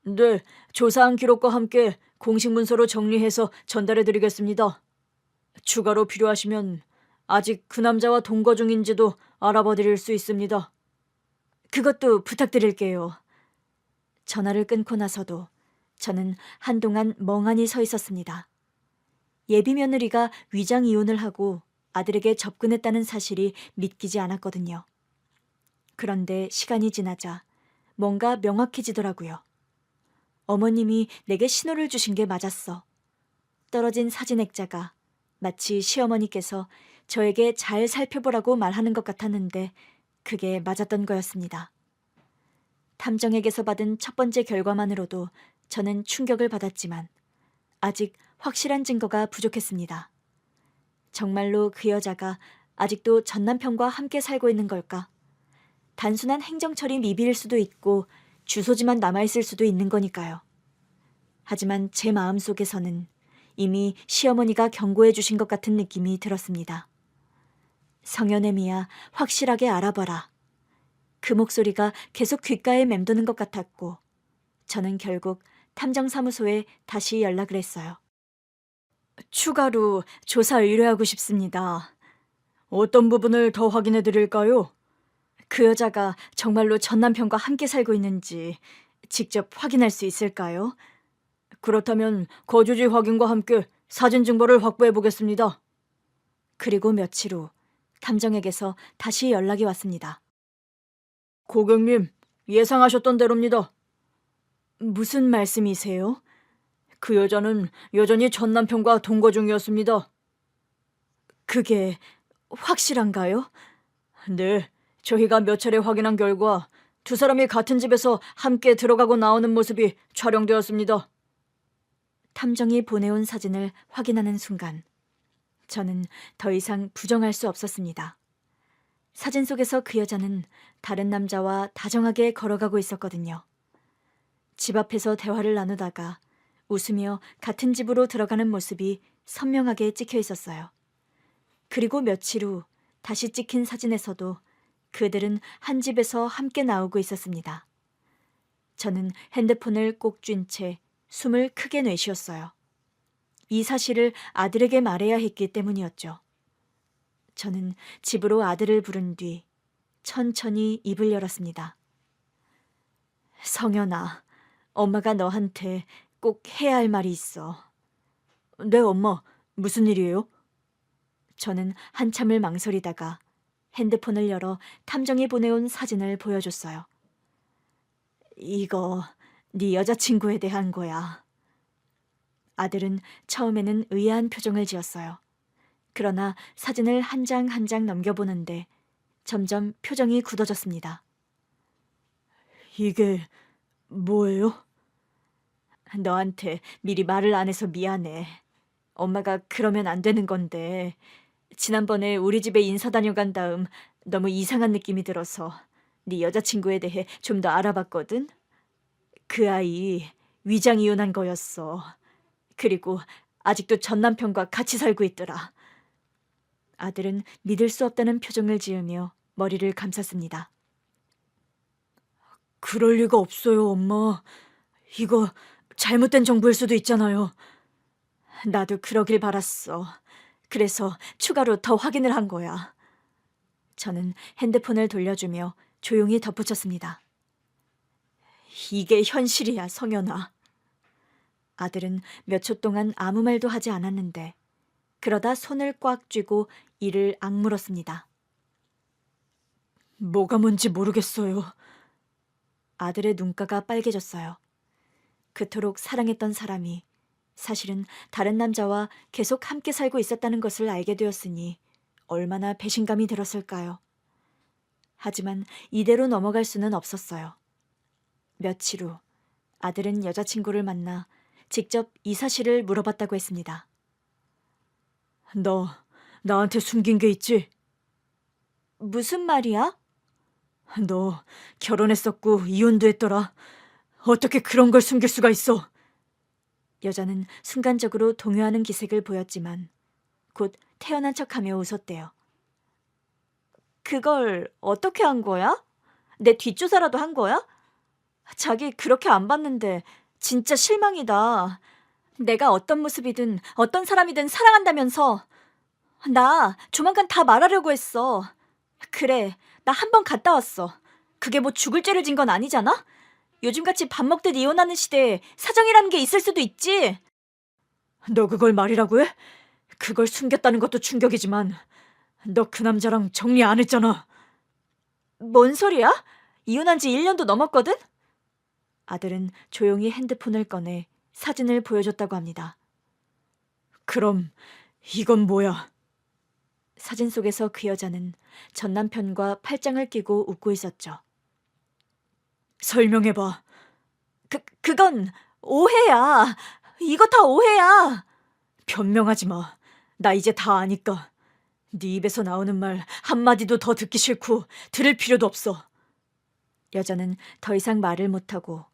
네, 조사한 기록과 함께 공식 문서로 정리해서 전달해 드리겠습니다. 추가로 필요하시면 아직 그 남자와 동거 중인지도 알아봐 드릴 수 있습니다. 그것도 부탁드릴게요. 전화를 끊고 나서도 저는 한동안 멍하니 서 있었습니다. 예비 며느리가 위장 이혼을 하고 아들에게 접근했다는 사실이 믿기지 않았거든요. 그런데 시간이 지나자 뭔가 명확해지더라고요. 어머님이 내게 신호를 주신 게 맞았어. 떨어진 사진 액자가 마치 시어머니께서 저에게 잘 살펴보라고 말하는 것 같았는데 그게 맞았던 거였습니다. 탐정에게서 받은 첫 번째 결과만으로도 저는 충격을 받았지만 아직 확실한 증거가 부족했습니다. 정말로 그 여자가 아직도 전 남편과 함께 살고 있는 걸까? 단순한 행정처리 미비일 수도 있고 주소지만 남아있을 수도 있는 거니까요. 하지만 제 마음속에서는 이미 시어머니가 경고해 주신 것 같은 느낌이 들었습니다. 성현애미야, 확실하게 알아봐라. 그 목소리가 계속 귓가에 맴도는 것 같았고 저는 결국 탐정사무소에 다시 연락을 했어요. 추가로 조사 의뢰하고 싶습니다. 어떤 부분을 더 확인해 드릴까요? 그 여자가 정말로 전 남편과 함께 살고 있는지 직접 확인할 수 있을까요? 그렇다면 거주지 확인과 함께 사진 증거를 확보해 보겠습니다. 그리고 며칠 후 탐정에게서 다시 연락이 왔습니다. 고객님, 예상하셨던 대로입니다. 무슨 말씀이세요? 그 여자는 여전히 전 남편과 동거 중이었습니다. 그게 확실한가요? 네, 저희가 몇 차례 확인한 결과 두 사람이 같은 집에서 함께 들어가고 나오는 모습이 촬영되었습니다. 탐정이 보내온 사진을 확인하는 순간 저는 더 이상 부정할 수 없었습니다. 사진 속에서 그 여자는 다른 남자와 다정하게 걸어가고 있었거든요. 집 앞에서 대화를 나누다가 웃으며 같은 집으로 들어가는 모습이 선명하게 찍혀 있었어요. 그리고 며칠 후 다시 찍힌 사진에서도 그들은 한 집에서 함께 나오고 있었습니다. 저는 핸드폰을 꼭 쥔 채 숨을 크게 내쉬었어요. 이 사실을 아들에게 말해야 했기 때문이었죠. 저는 집으로 아들을 부른 뒤 천천히 입을 열었습니다. 성현아, 엄마가 너한테 꼭 해야 할 말이 있어. 네, 엄마. 무슨 일이에요? 저는 한참을 망설이다가 핸드폰을 열어 탐정이 보내온 사진을 보여줬어요. 이거 네 여자친구에 대한 거야. 아들은 처음에는 의아한 표정을 지었어요. 그러나 사진을 한 장 한 장 넘겨보는데 점점 표정이 굳어졌습니다. 이게 뭐예요? 너한테 미리 말을 안 해서 미안해. 엄마가 그러면 안 되는 건데. 지난번에 우리 집에 인사 다녀간 다음 너무 이상한 느낌이 들어서 네 여자친구에 대해 좀 더 알아봤거든? 그 아이 위장 이혼한 거였어. 그리고 아직도 전 남편과 같이 살고 있더라. 아들은 믿을 수 없다는 표정을 지으며 머리를 감쌌습니다. 그럴 리가 없어요, 엄마. 이거 잘못된 정보일 수도 있잖아요. 나도 그러길 바랐어. 그래서 추가로 더 확인을 한 거야. 저는 핸드폰을 돌려주며 조용히 덧붙였습니다. 이게 현실이야, 성현아. 아들은 몇 초 동안 아무 말도 하지 않았는데 그러다 손을 꽉 쥐고 이를 악물었습니다. 뭐가 뭔지 모르겠어요. 아들의 눈가가 빨개졌어요. 그토록 사랑했던 사람이 사실은 다른 남자와 계속 함께 살고 있었다는 것을 알게 되었으니 얼마나 배신감이 들었을까요? 하지만 이대로 넘어갈 수는 없었어요. 며칠 후 아들은 여자친구를 만나 직접 이 사실을 물어봤다고 했습니다. 너 나한테 숨긴 게 있지? 무슨 말이야? 너 결혼했었고 이혼도 했더라. 어떻게 그런 걸 숨길 수가 있어? 여자는 순간적으로 동요하는 기색을 보였지만 곧 태연한 척하며 웃었대요. 그걸 어떻게 한 거야? 내 뒷조사라도 한 거야? 자기 그렇게 안 봤는데 진짜 실망이다. 내가 어떤 모습이든 어떤 사람이든 사랑한다면서. 나 조만간 다 말하려고 했어. 그래, 나 한 번 갔다 왔어. 그게 뭐 죽을 죄를 진 건 아니잖아? 요즘같이 밥 먹듯 이혼하는 시대에 사정이라는 게 있을 수도 있지. 너 그걸 말이라고 해? 그걸 숨겼다는 것도 충격이지만 너 그 남자랑 정리 안 했잖아. 뭔 소리야? 이혼한 지 1년도 넘었거든? 아들은 조용히 핸드폰을 꺼내 사진을 보여줬다고 합니다. 그럼 이건 뭐야? 사진 속에서 그 여자는 전 남편과 팔짱을 끼고 웃고 있었죠. 설명해봐. 그건 오해야. 이거 다 오해야. 변명하지 마. 나 이제 다 아니까. 네 입에서 나오는 말 한마디도 더 듣기 싫고 들을 필요도 없어. 여자는 더 이상 말을 못하고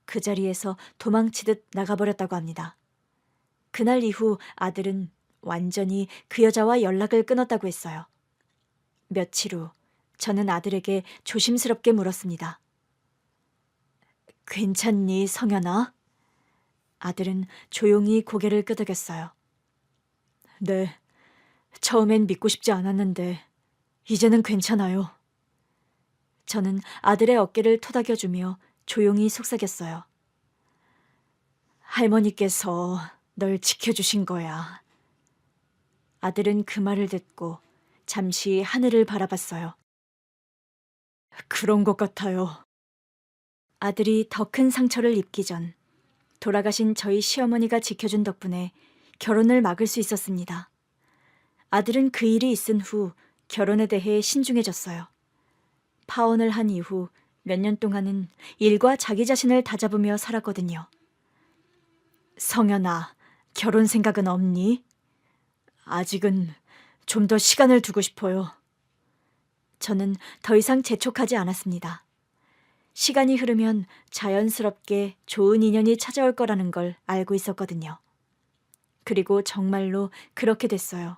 그 자리에서 도망치듯 나가버렸다고 합니다. 그날 이후 아들은 완전히 그 여자와 연락을 끊었다고 했어요. 며칠 후 저는 아들에게 조심스럽게 물었습니다. 괜찮니, 성현아? 아들은 조용히 고개를 끄덕였어요. 네, 처음엔 믿고 싶지 않았는데 이제는 괜찮아요. 저는 아들의 어깨를 토닥여주며 조용히 속삭였어요. 할머니께서 널 지켜주신 거야. 아들은 그 말을 듣고 잠시 하늘을 바라봤어요. 그런 것 같아요. 아들이 더 큰 상처를 입기 전 돌아가신 저희 시어머니가 지켜준 덕분에 결혼을 막을 수 있었습니다. 아들은 그 일이 있은 후 결혼에 대해 신중해졌어요. 파혼을 한 이후 몇 년 동안은 일과 자기 자신을 다잡으며 살았거든요. 성현아, 결혼 생각은 없니? 아직은 좀 더 시간을 두고 싶어요. 저는 더 이상 재촉하지 않았습니다. 시간이 흐르면 자연스럽게 좋은 인연이 찾아올 거라는 걸 알고 있었거든요. 그리고 정말로 그렇게 됐어요.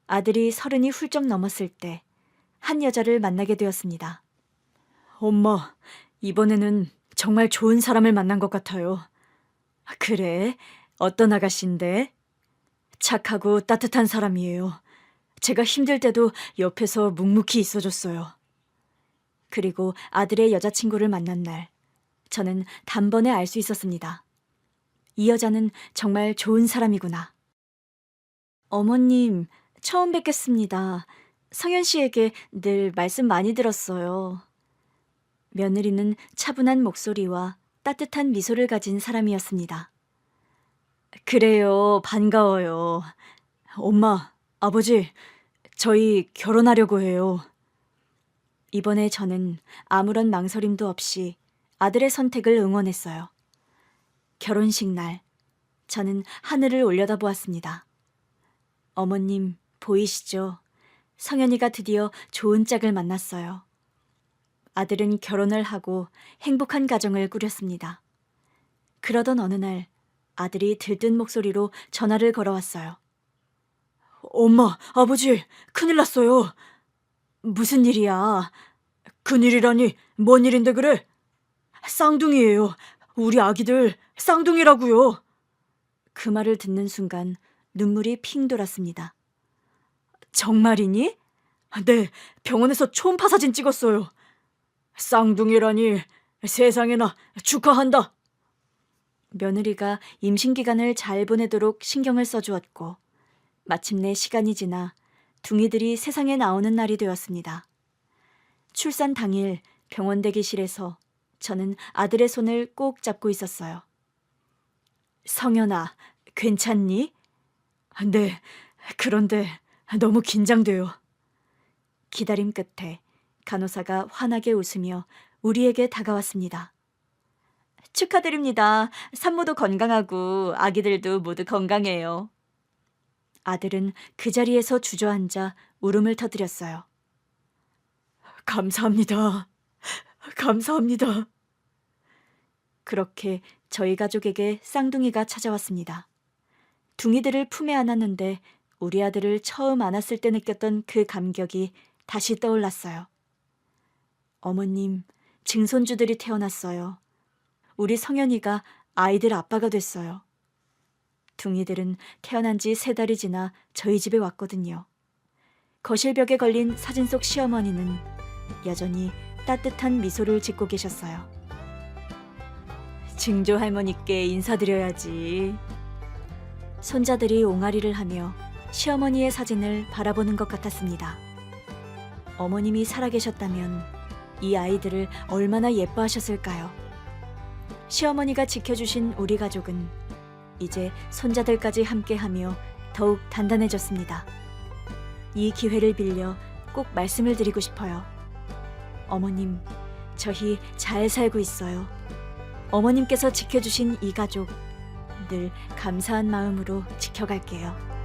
아들이 30이 훌쩍 넘었을 때 한 여자를 만나게 되었습니다. 엄마, 이번에는 정말 좋은 사람을 만난 것 같아요. 그래? 어떤 아가씨인데? 착하고 따뜻한 사람이에요. 제가 힘들 때도 옆에서 묵묵히 있어줬어요. 그리고 아들의 여자친구를 만난 날, 저는 단번에 알 수 있었습니다. 이 여자는 정말 좋은 사람이구나. 어머님, 처음 뵙겠습니다. 성현 씨에게 늘 말씀 많이 들었어요. 며느리는 차분한 목소리와 따뜻한 미소를 가진 사람이었습니다. 그래요, 반가워요. 엄마, 아버지, 저희 결혼하려고 해요. 이번에 저는 아무런 망설임도 없이 아들의 선택을 응원했어요. 결혼식 날, 저는 하늘을 올려다보았습니다. 어머님, 보이시죠? 성현이가 드디어 좋은 짝을 만났어요. 아들은 결혼을 하고 행복한 가정을 꾸렸습니다. 그러던 어느 날 아들이 들뜬 목소리로 전화를 걸어왔어요. 엄마, 아버지, 큰일 났어요. 무슨 일이야? 큰일이라니, 뭔 일인데 그래? 쌍둥이에요. 우리 아기들 쌍둥이라고요. 그 말을 듣는 순간 눈물이 핑 돌았습니다. 정말이니? 네, 병원에서 초음파 사진 찍었어요. 쌍둥이라니, 세상에나 축하한다. 며느리가 임신 기간을 잘 보내도록 신경을 써주었고 마침내 시간이 지나 둥이들이 세상에 나오는 날이 되었습니다. 출산 당일 병원 대기실에서 저는 아들의 손을 꼭 잡고 있었어요. 성현아, 괜찮니? 네, 그런데 너무 긴장돼요. 기다림 끝에 간호사가 환하게 웃으며 우리에게 다가왔습니다. 축하드립니다. 산모도 건강하고 아기들도 모두 건강해요. 아들은 그 자리에서 주저앉아 울음을 터뜨렸어요. 감사합니다. 감사합니다. 그렇게 저희 가족에게 쌍둥이가 찾아왔습니다. 둥이들을 품에 안았는데 우리 아들을 처음 안았을 때 느꼈던 그 감격이 다시 떠올랐어요. 어머님, 증손주들이 태어났어요. 우리 성현이가 아이들 아빠가 됐어요. 둥이들은 태어난 지 3달이 지나 저희 집에 왔거든요. 거실벽에 걸린 사진 속 시어머니는 여전히 따뜻한 미소를 짓고 계셨어요. 증조 할머니께 인사드려야지. 손자들이 옹알이를 하며 시어머니의 사진을 바라보는 것 같았습니다. 어머님이 살아계셨다면 이 아이들을 얼마나 예뻐하셨을까요? 시어머니가 지켜주신 우리 가족은 이제 손자들까지 함께하며 더욱 단단해졌습니다. 이 기회를 빌려 꼭 말씀을 드리고 싶어요. 어머님, 저희 잘 살고 있어요. 어머님께서 지켜주신 이 가족 늘 감사한 마음으로 지켜갈게요.